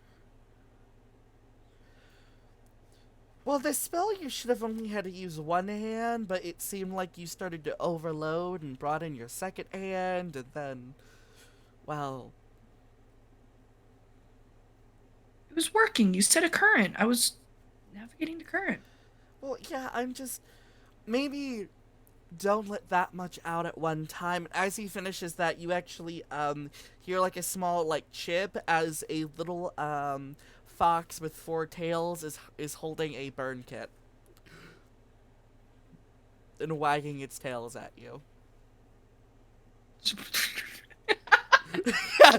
Well, this spell you should have only had to use one hand, but it seemed like you started to overload and brought in your second hand, and then, well, It was working. You set a current. I was navigating the current. yeah, I'm just maybe don't let that much out at one time. As he finishes that, you actually hear like a small like chip as a little fox with four tails is holding a burn kit and wagging its tails at you.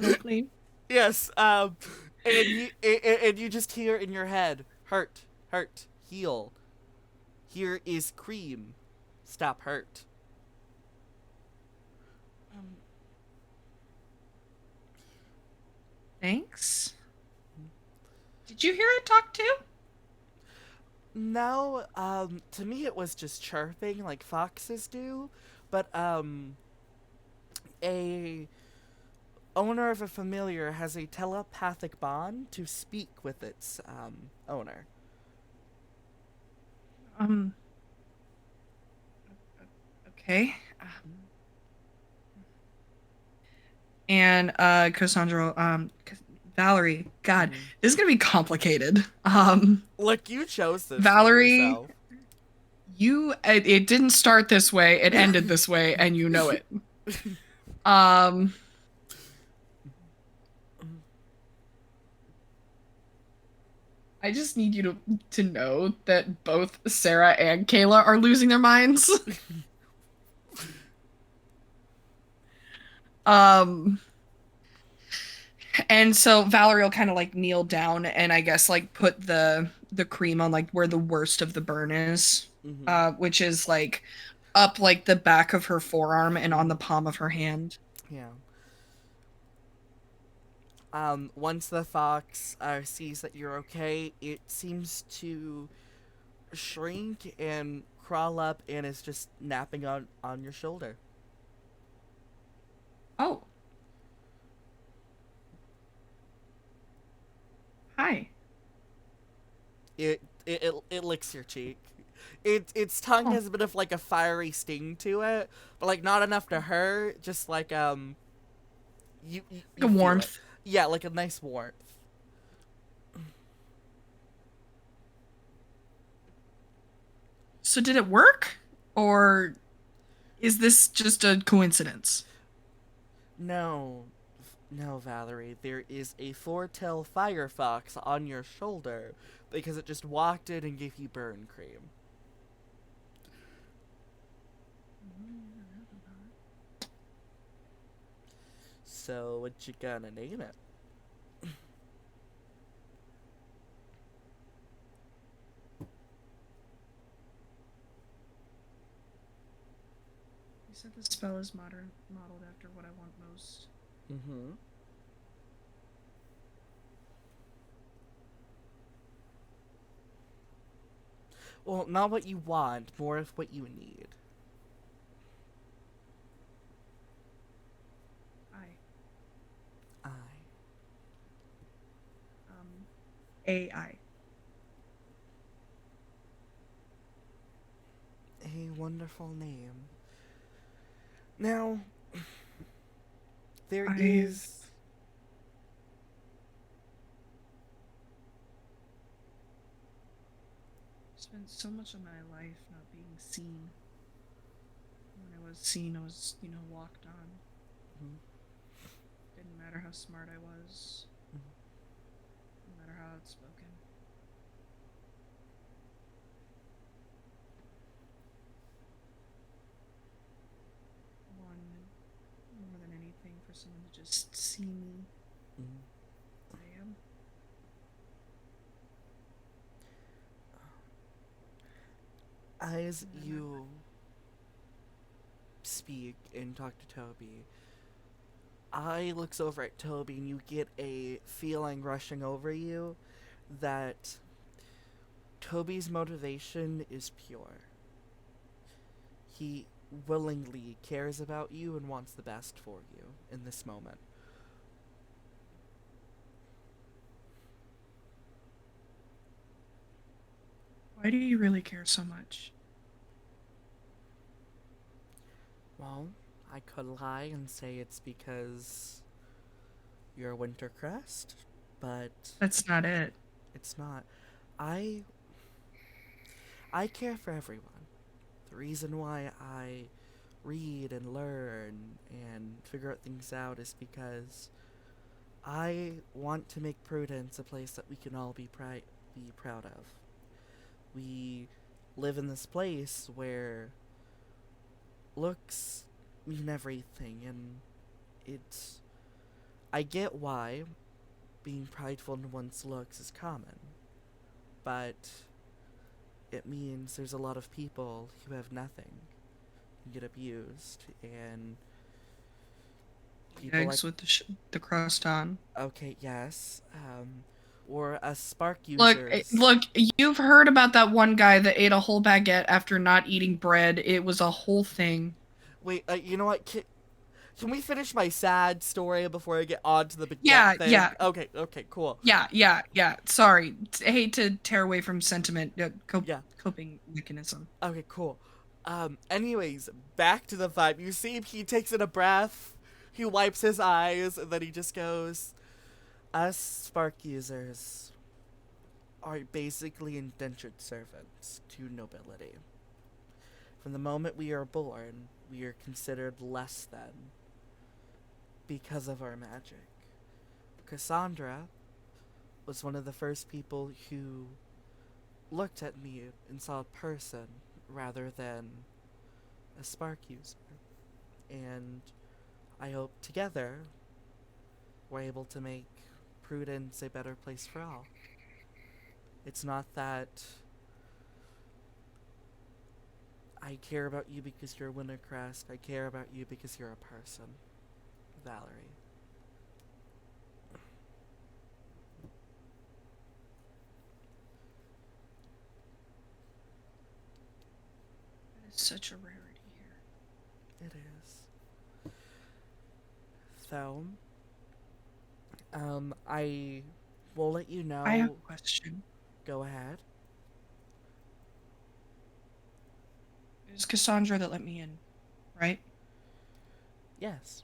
No clean. Yes, and you just hear in your head, hurt, heal. Here is cream. Stop hurt. Um, Thanks. Did you hear it talk too? No, to me it was just chirping like foxes do, but a owner of a familiar has a telepathic bond to speak with its owner. Um. Okay. And Cassandra, Valerie. God, Mm-hmm. this is gonna be complicated. Look, you chose this for Valerie, yourself. it didn't start this way. It ended this way, and you know it. Um. I just need you to know that both Sarah and Kayla are losing their minds. um and so Valerie will kind of like kneel down and I guess like put the cream on like where the worst of the burn is, Mm-hmm. which is like up like the back of her forearm and on Mm-hmm. the palm of her hand. Yeah. Once the fox sees that you're okay, it seems to shrink and crawl up and is just napping on your shoulder. Oh, hi. It licks your cheek. Its tongue Oh, has a bit of like a fiery sting to it, but like not enough to hurt. Just like like you a feel it. warmth. Yeah, like a nice warmth. So did it work, or is this just a coincidence? No, no, Valerie. There is a four-tail firefox on your shoulder because it just walked in and gave you burn cream. So what you gonna name it? You said the spell is modern, modeled after what I want most. Mm-hmm. Well, not what you want, more of what you need. I. I. AI. A wonderful name. Now, there I've is. spent so much of my life not being seen. When I was seen, I was, walked on. Mhm, Didn't matter how smart I was, mhm. no matter how outspoken. I wanted more than anything for someone to just see me Mhm. as I am. As And I'm not. you speak and talk to Toby, I looks over at Toby and you get a feeling rushing over you that Toby's motivation is pure. He willingly cares about you and wants the best for you in this moment. Why do you really care so much? Well, I could lie and say it's because you're a Wintercrest, but That's not it. it's not. I I care for everyone. The reason why I read and learn and figure out things out is because I want to make Prudence a place that we can all be proud of. We live in this place where looks mean everything, and it's. I get why being prideful in one's looks is common, but it means there's a lot of people who have nothing, who get abused, and people like. Eggs with the crust on. Okay, yes, or as spark Look, users. look, you've heard about that one guy that ate a whole baguette after not eating bread. It was a whole thing. Wait, you know what? Can we finish my sad story before I get on to the baguette Yeah, thing? yeah, Okay, okay, cool. yeah. Sorry. I hate to tear away from sentiment, Yeah, coping mechanism. okay, cool. Anyways, back to the vibe. You see, he takes in a breath, he wipes his eyes, and then he just goes, us spark users are basically indentured servants to nobility. From the moment we are born, we are considered less than because of our magic. Cassandra was one of the first people who looked at me and saw a person rather than a spark user. And I hope together we're able to make Prudence a better place for all. It's not that I care about you because you're Wintercrest. I care about you because you're a person. Valerie. That is such a rarity here. It is. So, I will let you I have know. a question. Go ahead. It was Cassandra that let me in, right? Yes.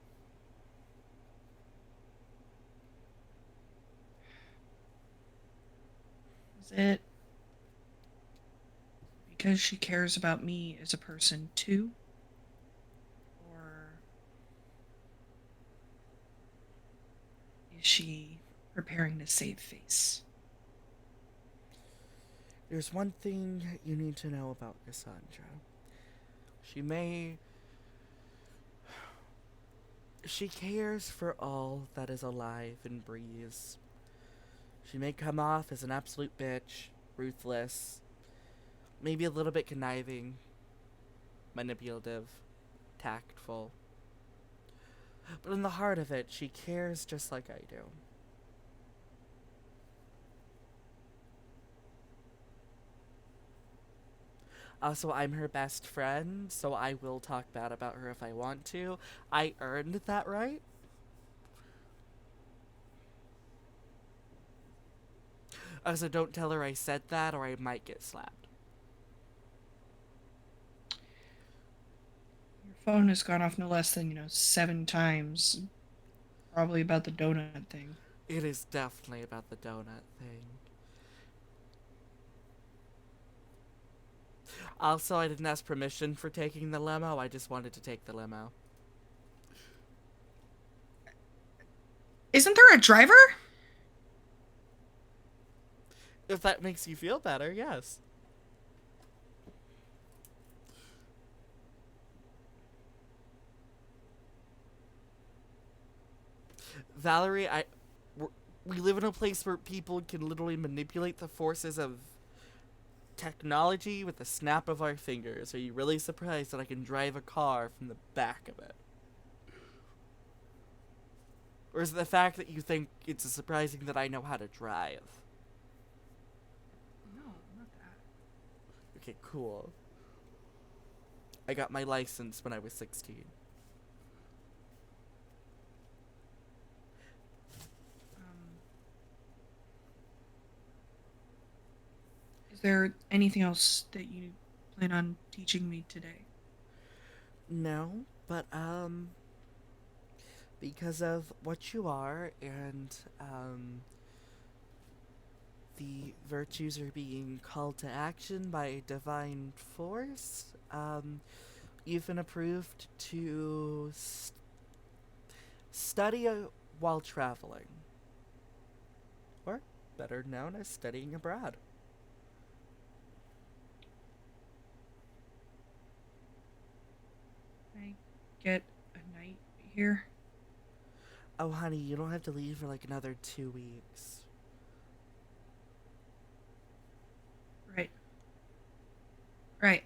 Is it because she cares about me as a person too? Or is she preparing to save face? There's one thing you need to know about Cassandra. She may. She cares for all that is alive and breathes. She may come off as an absolute bitch, ruthless, maybe a little bit conniving, manipulative, tactful. But in the heart of it, she cares just like I do. Also, I'm her best friend, so I will talk bad about her if I want to. I earned that right. Also, don't tell her I said that or I might get slapped. Your phone has gone off no less than, 7 times. Probably about the donut thing. It is definitely about the donut thing. Also, I didn't ask permission for taking the limo. I just wanted to take the limo. Isn't there a driver? If that makes you feel better, yes. Valerie, we live in a place where people can literally manipulate the forces of technology with the snap of our fingers. Are you really surprised that I can drive a car from the back of it? Or is it the fact that you think it's surprising that I know how to drive? No, not that. Okay, cool. I got my license when I was 16. Um, is there anything else that you plan on teaching me today? No, but, because of what you are and, the virtues are being called to action by a divine force, you've been approved to study while traveling. Or better known as studying abroad. Can I get a night here? Oh, honey, you don't have to leave for like another 2 weeks. Right. Right.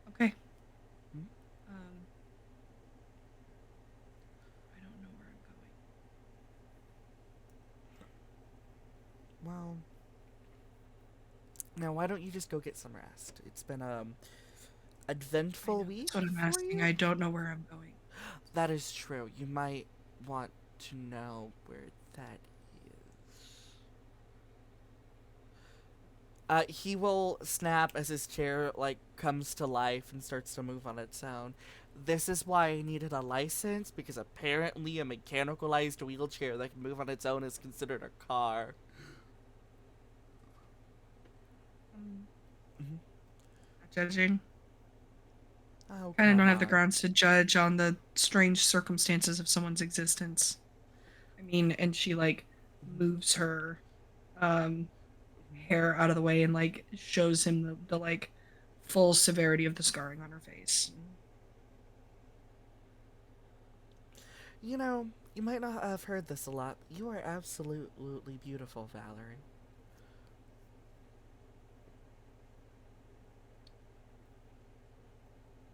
Okay. Hmm? Um, I don't know where I'm Well, now why don't you just go get some rest? It's been going. I eventful know week that's what I'm for asking. you. I don't know where I'm going. That is true. You might want to know where that is. He will snap as his chair like comes to life and starts to move on its own. This is why I needed a license because apparently a mechanicalized wheelchair that can move on its own is considered a car. I'm Mhm. not judging. Oh, Kind of come don't have the on. grounds to judge on the strange circumstances of someone's existence. I mean, and she like moves her um hair out of the way and like shows him the like full severity of the scarring on her face. You know, you might not have heard this a lot. You are absolutely beautiful, Valerie.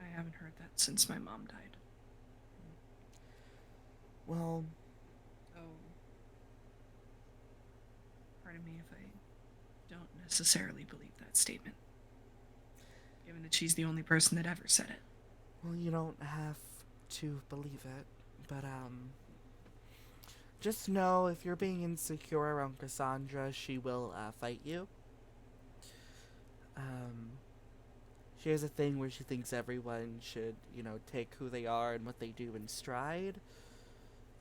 I haven't heard that since my mom died. Well, So, pardon me if I don't necessarily believe that statement, given that she's the only person that ever said it. you don't have to believe it, but just know if you're being insecure around Cassandra, she will fight you. Um, she has a thing where she thinks everyone should, take who they are and what they do in stride.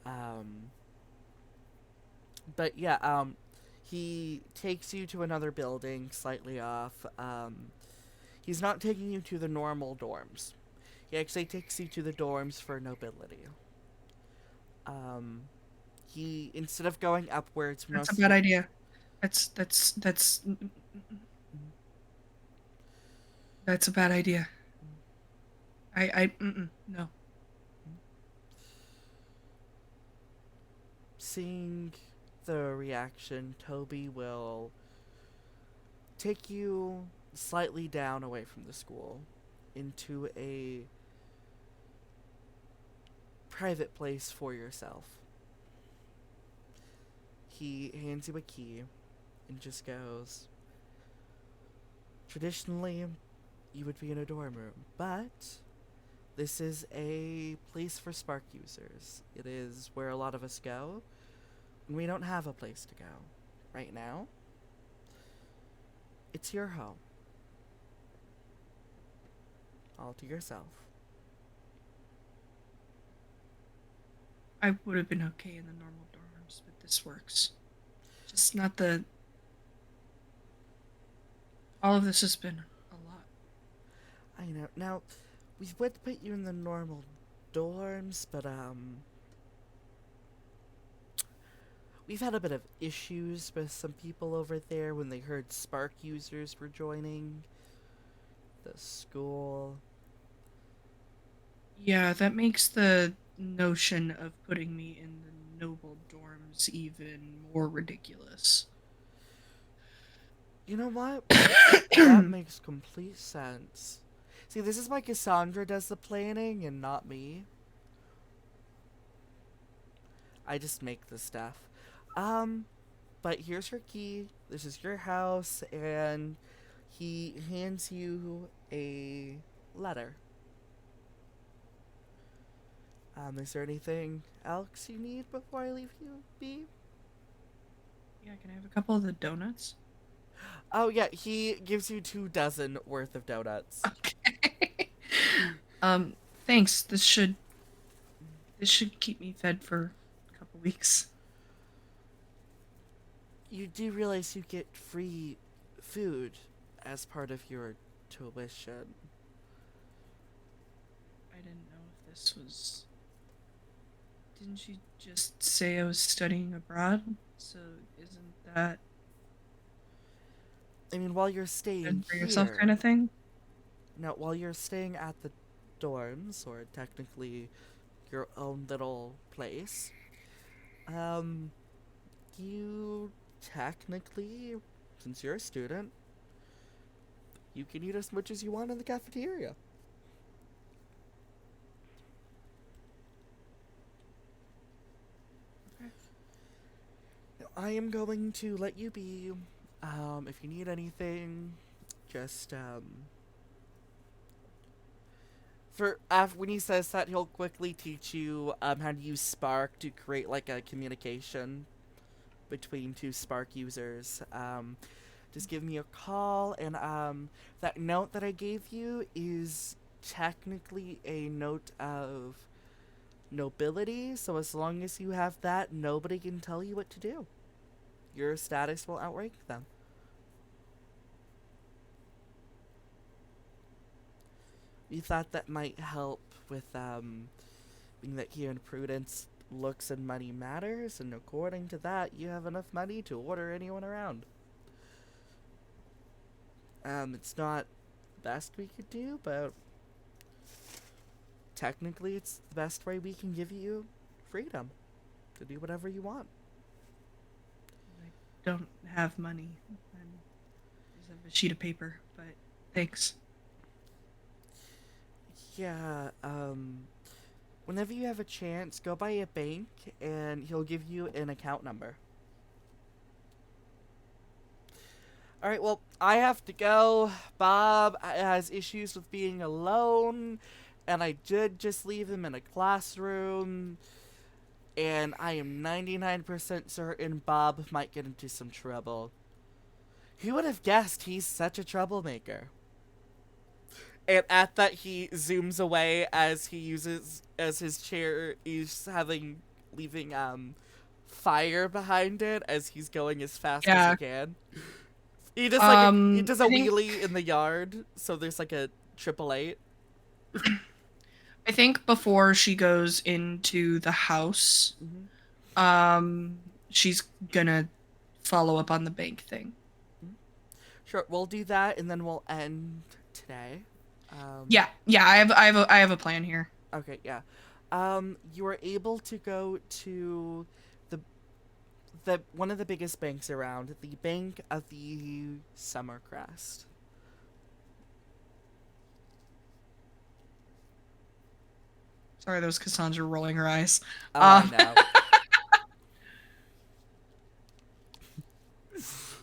Um, but yeah, he takes you to another building slightly off. He's not taking you to the normal dorms. He actually takes you to the dorms for nobility. Um, he instead of going upwards, That's a most of bad the idea. That's a bad idea. No. seeing the reaction, Toby will take you slightly down away from the school into a private place for yourself. He hands you a key and just goes, traditionally, you would be in a dorm room, but this is a place for Spark users. It is where a lot of us go, and we don't have a place to go right now. It's your home. All to yourself. I would have been okay in the normal dorms, but this works. Just not the. All of this has been a lot. I know. Now, we would put you in the normal dorms, but, we've had a bit of issues with some people over there when they heard Spark users were joining the school. Yeah, that makes the notion of putting me in the noble dorms even more ridiculous. You know what? That makes complete sense. See, this is why Cassandra does the planning and not me. I just make the stuff. Um, but here's your key. This is your house, and he hands you a letter. Is there anything else you need before I leave you be? Yeah, can I have a couple of the donuts? Oh yeah, he gives you 2 dozen worth of donuts. Okay. um, thanks. This should keep me fed for a couple weeks. You do realize you get free food as part of your tuition. I didn't know if this was. Didn't you just say I was studying abroad? So isn't that I mean, while you're staying good for yourself kind here, of thing? now while you're staying at the dorms, or technically your own little place, um, you technically, since you're a student, you can eat as much as you want in the cafeteria. Okay. Now, I am going to let you be. If you need anything, just for after when he says that, he'll quickly teach you how to use Spark to create like a communication between 2 Spark users. Just give me a call, and that note that I gave you is technically a note of nobility. So as long as you have that, nobody can tell you what to do. Your status will outrank them. We thought that might help with being that here in Prudence, looks and money matters, and according to that, you have enough money to order anyone around. It's not the best we could do, but technically it's the best way we can give you freedom to do whatever you want. I don't have money. I just have a sheet of paper, but thanks. Yeah, whenever you have a chance, go by a bank and he'll give you an account number. Alright, well, I have to go. Bob has issues with being alone, and I did just leave him in a classroom, and I am 99% certain Bob might get into some trouble. Who would have guessed he's such a troublemaker? And at that, he zooms away as he uses, as his chair is leaving, fire behind it as he's going as fast as he Yeah. can. He does a I think wheelie in the yard, so there's like a triple eight. I think before she goes into the house, Mm-hmm. um, she's gonna follow up on the bank thing. Sure, we'll do that, and then we'll end today. Yeah. I have a plan here. Okay, yeah. You were able to go to the one of the biggest banks around, the Bank of the Summercrest. Sorry, that was Cassandra rolling her eyes. Oh, I Um, know.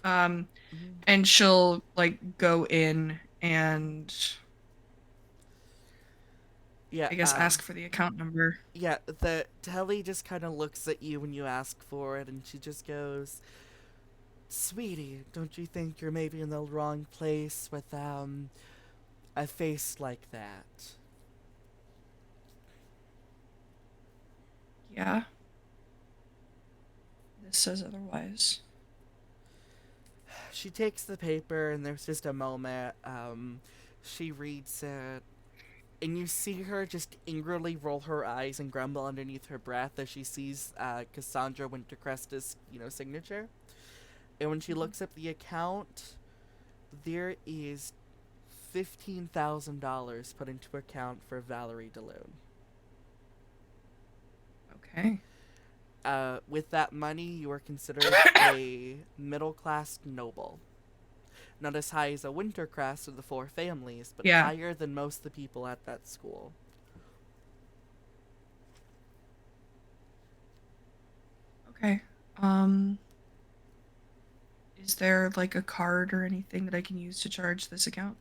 um, Mhm. and she'll like go in and Yeah, I guess ask for the account number. yeah, the telly just kind of looks at you when you ask for it, and she just goes, Sweetie, don't you think you're maybe in the wrong place with, a face like that? Yeah, this says otherwise. She takes the paper, and there's just a moment. She reads it, and you see her just angrily roll her eyes and grumble underneath her breath as she sees Cassandra Wintercrest's, signature. And when she Mhm. looks up the account, there is $15,000 put into account for Valerie Delune. Okay. With that money, you are considered a middle class noble. Not as high as a Wintercrest of the four families, but Yeah. higher than most of the people at that school. Okay. Is there like a card or anything that I can use to charge this account?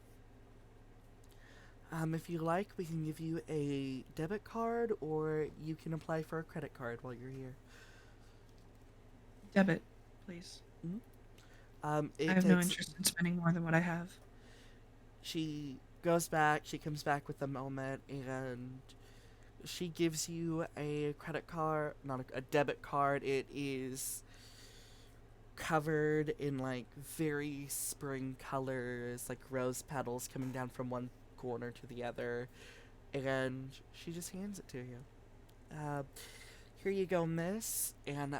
If you like, we can give you a debit card, or you can apply for a credit card while you're here. Debit, please. Mhm. I It have no takes. interest in spending more than what I have. She goes back. She comes back with a moment, and she gives you a credit card, not a debit card. It is covered in like very spring colors, like rose petals coming down from one corner to the other, and she just hands it to you. Uh, Here you go, miss. And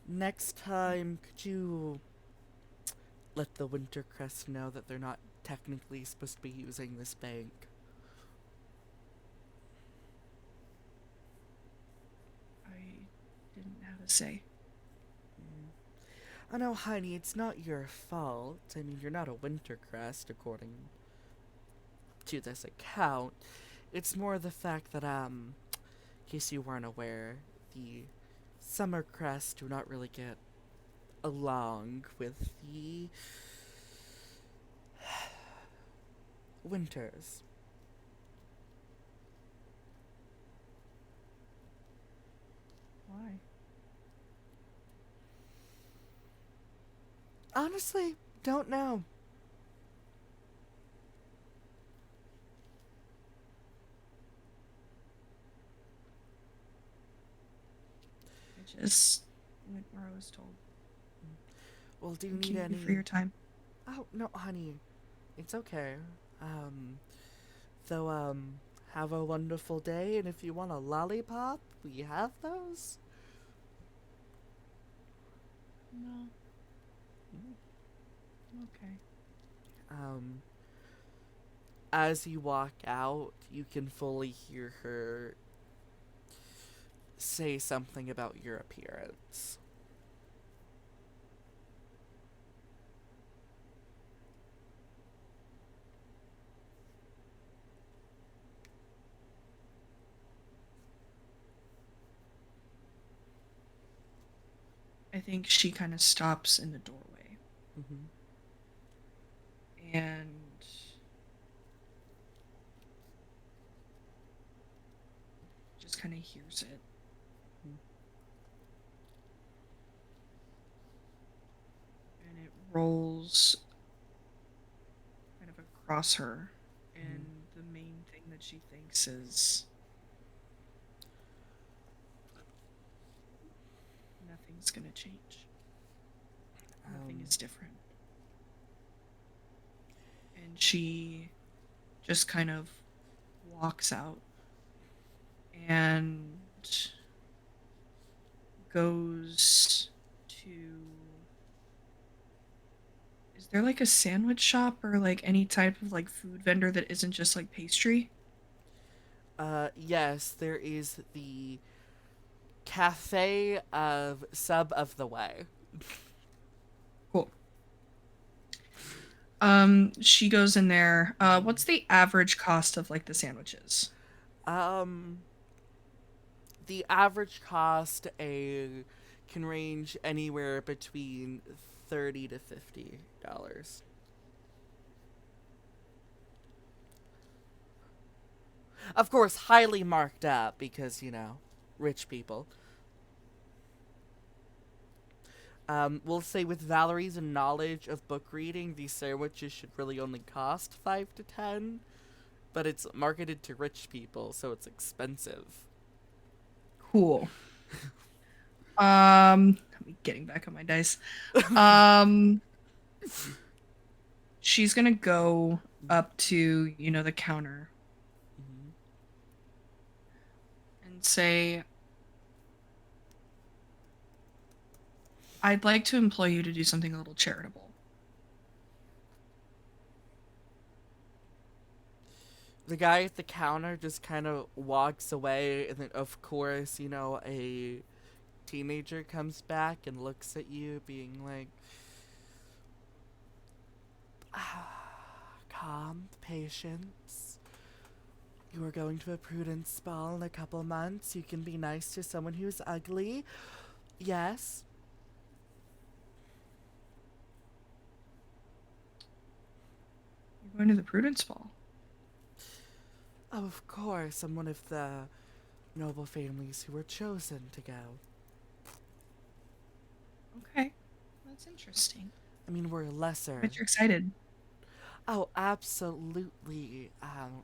next time, could you let the Wintercrest know that they're not technically supposed to be using this bank? I didn't have a say. Mm. I know, honey, it's not your fault. I mean, you're not a Wintercrest, according to this account. It's more the fact that, in case you weren't aware, the Summer Crest do not really get along with the Winters. Why? Honestly, don't know. I just went where I was told. Well, do you Thank need you for any? your time. Oh no, honey, it's okay. Um, so have a wonderful day, and if you want a lollipop, we have those. No, okay. Um, as you walk out, you can fully hear her say something about your appearance. I think she kind of stops in the doorway Mm-hmm. and just kind of hears it. And it rolls kind of across her. Mm-hmm. And the main thing that she thinks is nothing's going to change. Nothing Um, is different. And she just kind of walks out and goes to. Is there like a sandwich shop or like any type of like food vendor that isn't just like pastry? yes, there is the cafe of Sub of the Way. Cool. She goes in there. What's the average cost of like the sandwiches? Um, the average cost a can range anywhere between $30 to $50. Of course, highly marked up because rich people. We'll say with Valerie's knowledge of book reading, these sandwiches should really only cost 5 to 10, but it's marketed to rich people, so it's expensive. Cool. Let me getting back on my dice. Um, she's gonna go up to, the counter Mhm. and say, I'd like to employ you to do something a little charitable. The guy at the counter just kind of walks away, and then, of course, a teenager comes back and looks at you, being like, calm, patience. You are going to a Prudence ball in a couple months. You can be nice to someone who's ugly. Yes. You're going to the Prudence Ball. Oh, of course, I'm one of the noble families who were chosen to go. Okay, that's interesting. I mean, we're lesser. Bet you're excited. Oh, absolutely.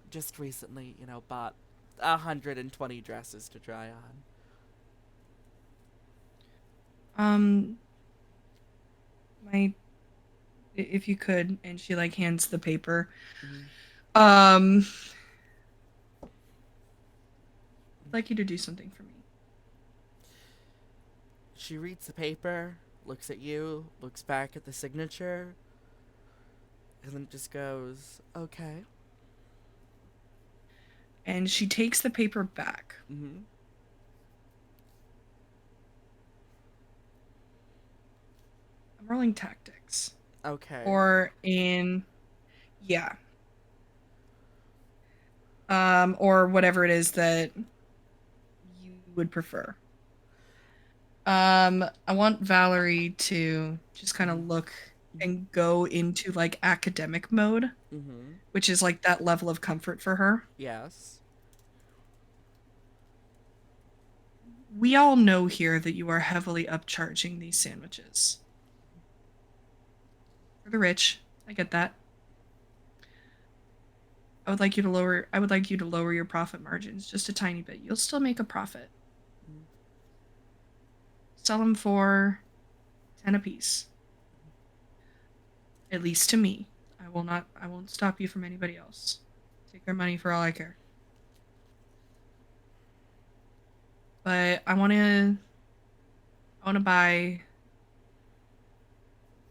Just recently, bought 120 dresses to try on. Um, my, if you could, and she like hands the paper. Mm-hmm. Um, I'd like you to do something for me. She reads the paper, looks at you, looks back at the signature, and then just goes, okay. And she takes the paper back. Mm-hmm. I'm rolling tactics. Okay. Or yeah. Or whatever it is that you would prefer. I want Valerie to just kind of look Mm-hmm. and go into like academic mode, Mm-hmm. which is like that level of comfort for her. Yes. We all know here that you are heavily upcharging these sandwiches. For the rich, I get that. I would like you to lower your profit margins just a tiny bit. You'll still make a profit. Mm-hmm. Sell them for 10 apiece. At least to me. I won't stop you from anybody else. Take their money for all I care. But I want to buy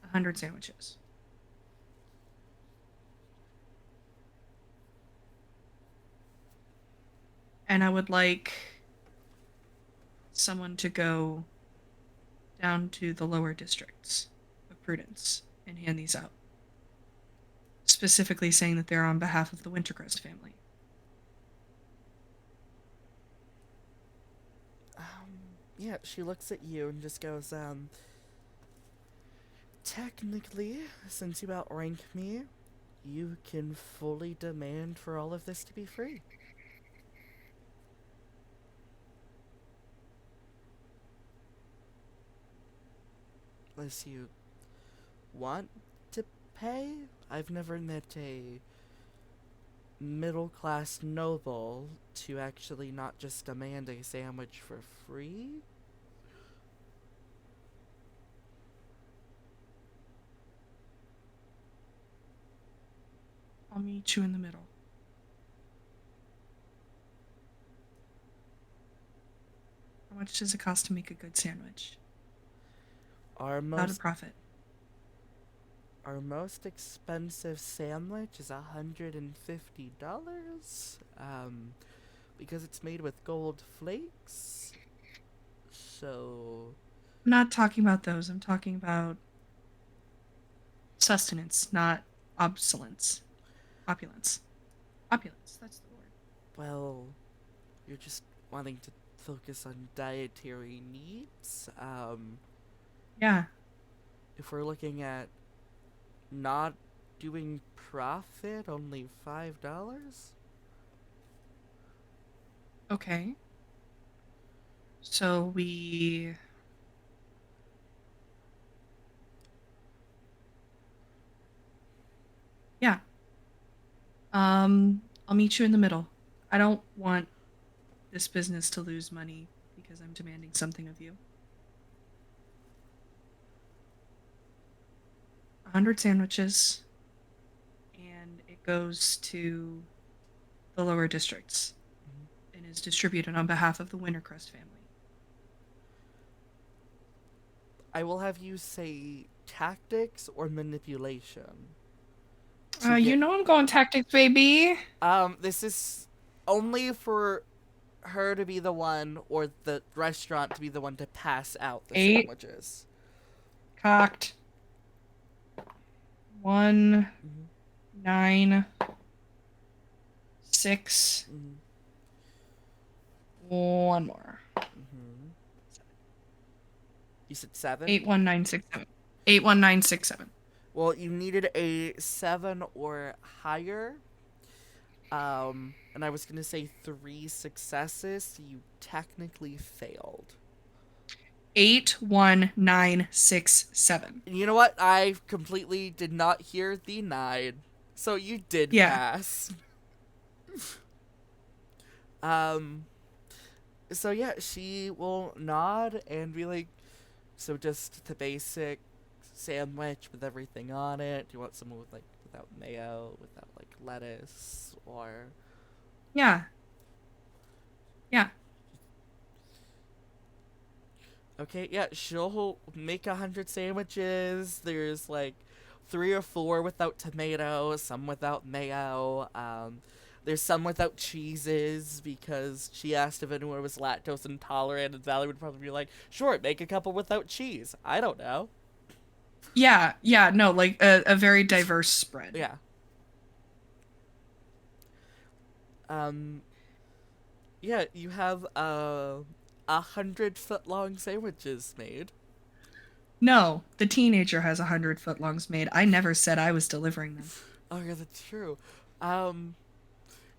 100 sandwiches. And I would like someone to go down to the lower districts of Prudence and hand these out. Specifically saying that they're on behalf of the Wintercrest family. Yeah, she looks at you and just goes, technically, since you outrank me, you can fully demand for all of this to be free. Unless you want to pay? I've never met a middle class noble to actually not just demand a sandwich for free. I'll meet you in the middle. How much does it cost to make a good sandwich? Our Without a most profit. our most expensive sandwich is $150. Because it's made with gold flakes. So I'm not talking about those. I'm talking about sustenance, not obsolence. Opulence. Opulence, that's the word. well, you're just wanting to focus on dietary needs. Yeah. If we're looking at not doing profit, only $5. Okay. So we I'll meet you in the middle. I don't want this business to lose money because I'm demanding something of you. 100 sandwiches, and it goes to the lower districts Mhm. and is distributed on behalf of the Wintercrest family. I will have you say tactics or manipulation to You get. know I'm going tactics, baby. This is only for her to be the one or the restaurant to be the one to pass out the 8 sandwiches. cocked. 1, Mm-hmm. 9, 6. Mm-hmm. One more. Mm-hmm. You said seven? 81967. 81967. Well, you needed a seven or higher. And I was gonna say three successes, so you technically failed. 81967. You know what? I completely did not hear the nine, so you did Yeah. pass. Um, so yeah, she will nod and be like, so just the basic sandwich with everything on it. Do you want someone with like without mayo, without like lettuce, or Yeah. Yeah. okay, yeah, she'll make 100 sandwiches. There's like three or four without tomato, some without mayo. There's some without cheeses because she asked if anyone was lactose intolerant, and Valerie would probably be like, "Sure, make a couple without cheese." I don't know. Yeah. Yeah. No, like a very diverse spread. Yeah. Um. Yeah, you have 100-foot-long sandwiches made. No, the teenager has 100 footlongs made. I never said I was delivering them. Oh yeah, that's true. Um.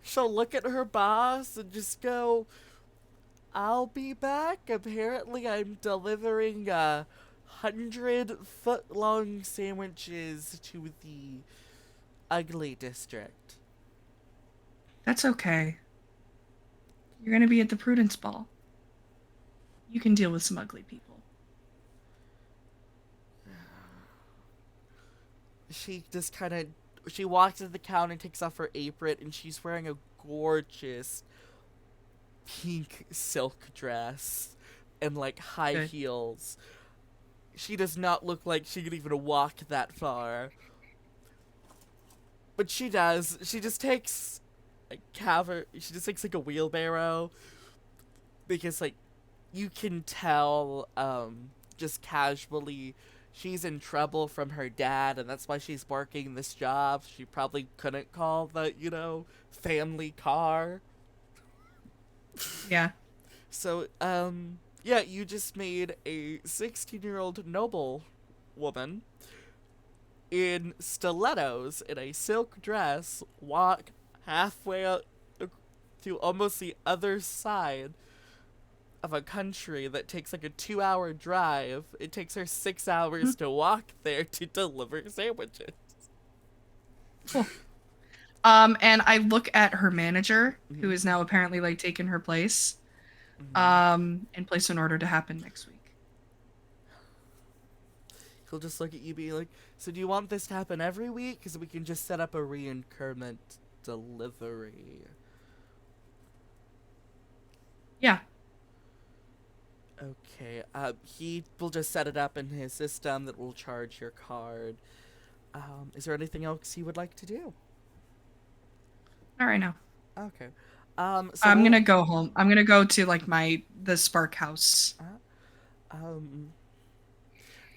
She'll look at her boss and just go, I'll be back. Apparently, I'm delivering 100-foot-long sandwiches to the ugly district. That's okay. You're going to be at the Prudence Ball. You can deal with some ugly people. She just kind of she walks to the counter and takes off her apron, and she's wearing a gorgeous pink silk dress and like high Good. heels. She does not look like she could even walk that far. But she does. She just takes a caver. She just takes like a wheelbarrow because like you can tell just casually she's in trouble from her dad, and that's why she's working this job. She probably couldn't call the family car. Yeah. So yeah, you just made a 16-year-old noble woman in stilettos in a silk dress walk halfway out to almost the other side of a country that takes like a 2-hour drive. It takes her 6 hours Mhm. to walk there to deliver sandwiches. Cool. And I look at her manager, who Mm-hmm. is now apparently like taken her place, Mm-hmm. and place an order to happen next week. He'll just look at you, be like, "So do you want this to happen every week? Because we can just set up a reincurrent delivery." Yeah. Okay. He will just set it up in his system that will charge your card. Is there anything else you would like to do? All right now. Okay. So I'm we'll. gonna go home. I'm gonna go to like the Spark House. Um.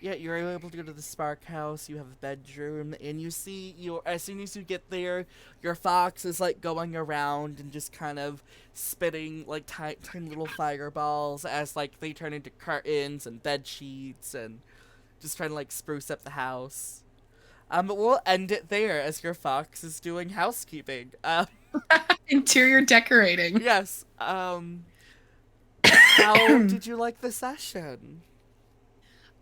Yeah, you're able to go to the Spark House. You have a bedroom, and you see your. As soon as you get there, your fox is like going around and just kind of spitting like tiny little fireballs as like they turn into curtains and bed sheets and just trying to like spruce up the house. But we'll end it there as your fox is doing housekeeping. Interior decorating. Yes. How did you like the session?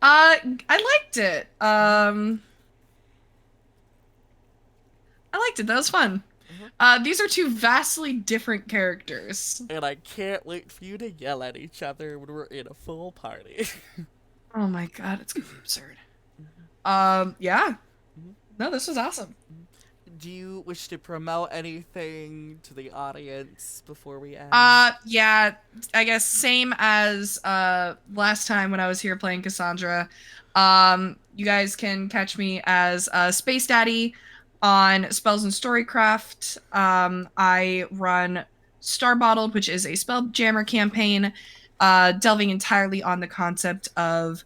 I liked it. I liked it. That was fun. Uh-huh. These are two vastly different characters. And I can't wait for you to yell at each other when we're in a full party. Oh my god, it's gonna be absurd. Yeah. No, this was awesome. Do you wish to promote anything to the audience before we end? Yeah, I guess same as last time when I was here playing Cassandra. You guys can catch me as Space Daddy on Spells and Storycraft. I run Star Bottled, which is a Spelljammer campaign, delving entirely on the concept of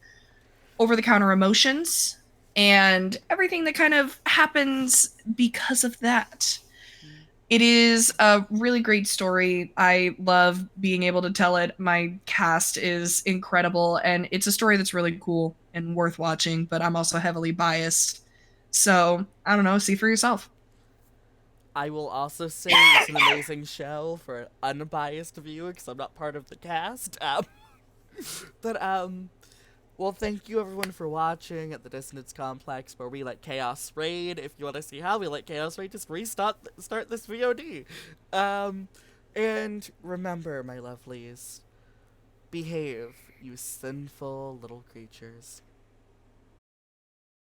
over-the-counter emotions and everything that kind of happens because of that. It is a really great story. I love being able to tell it. My cast is incredible, and it's a story that's really cool and worth watching, but I'm also heavily biased. So, I don't know, see for yourself. I will also say it's an amazing show for an unbiased viewer because I'm not part of the cast. But well, thank you everyone for watching at the Dissonance Complex, where we let chaos reign. If you want to see how we let chaos reign, just start this VOD. And remember, my lovelies, behave, you sinful little creatures.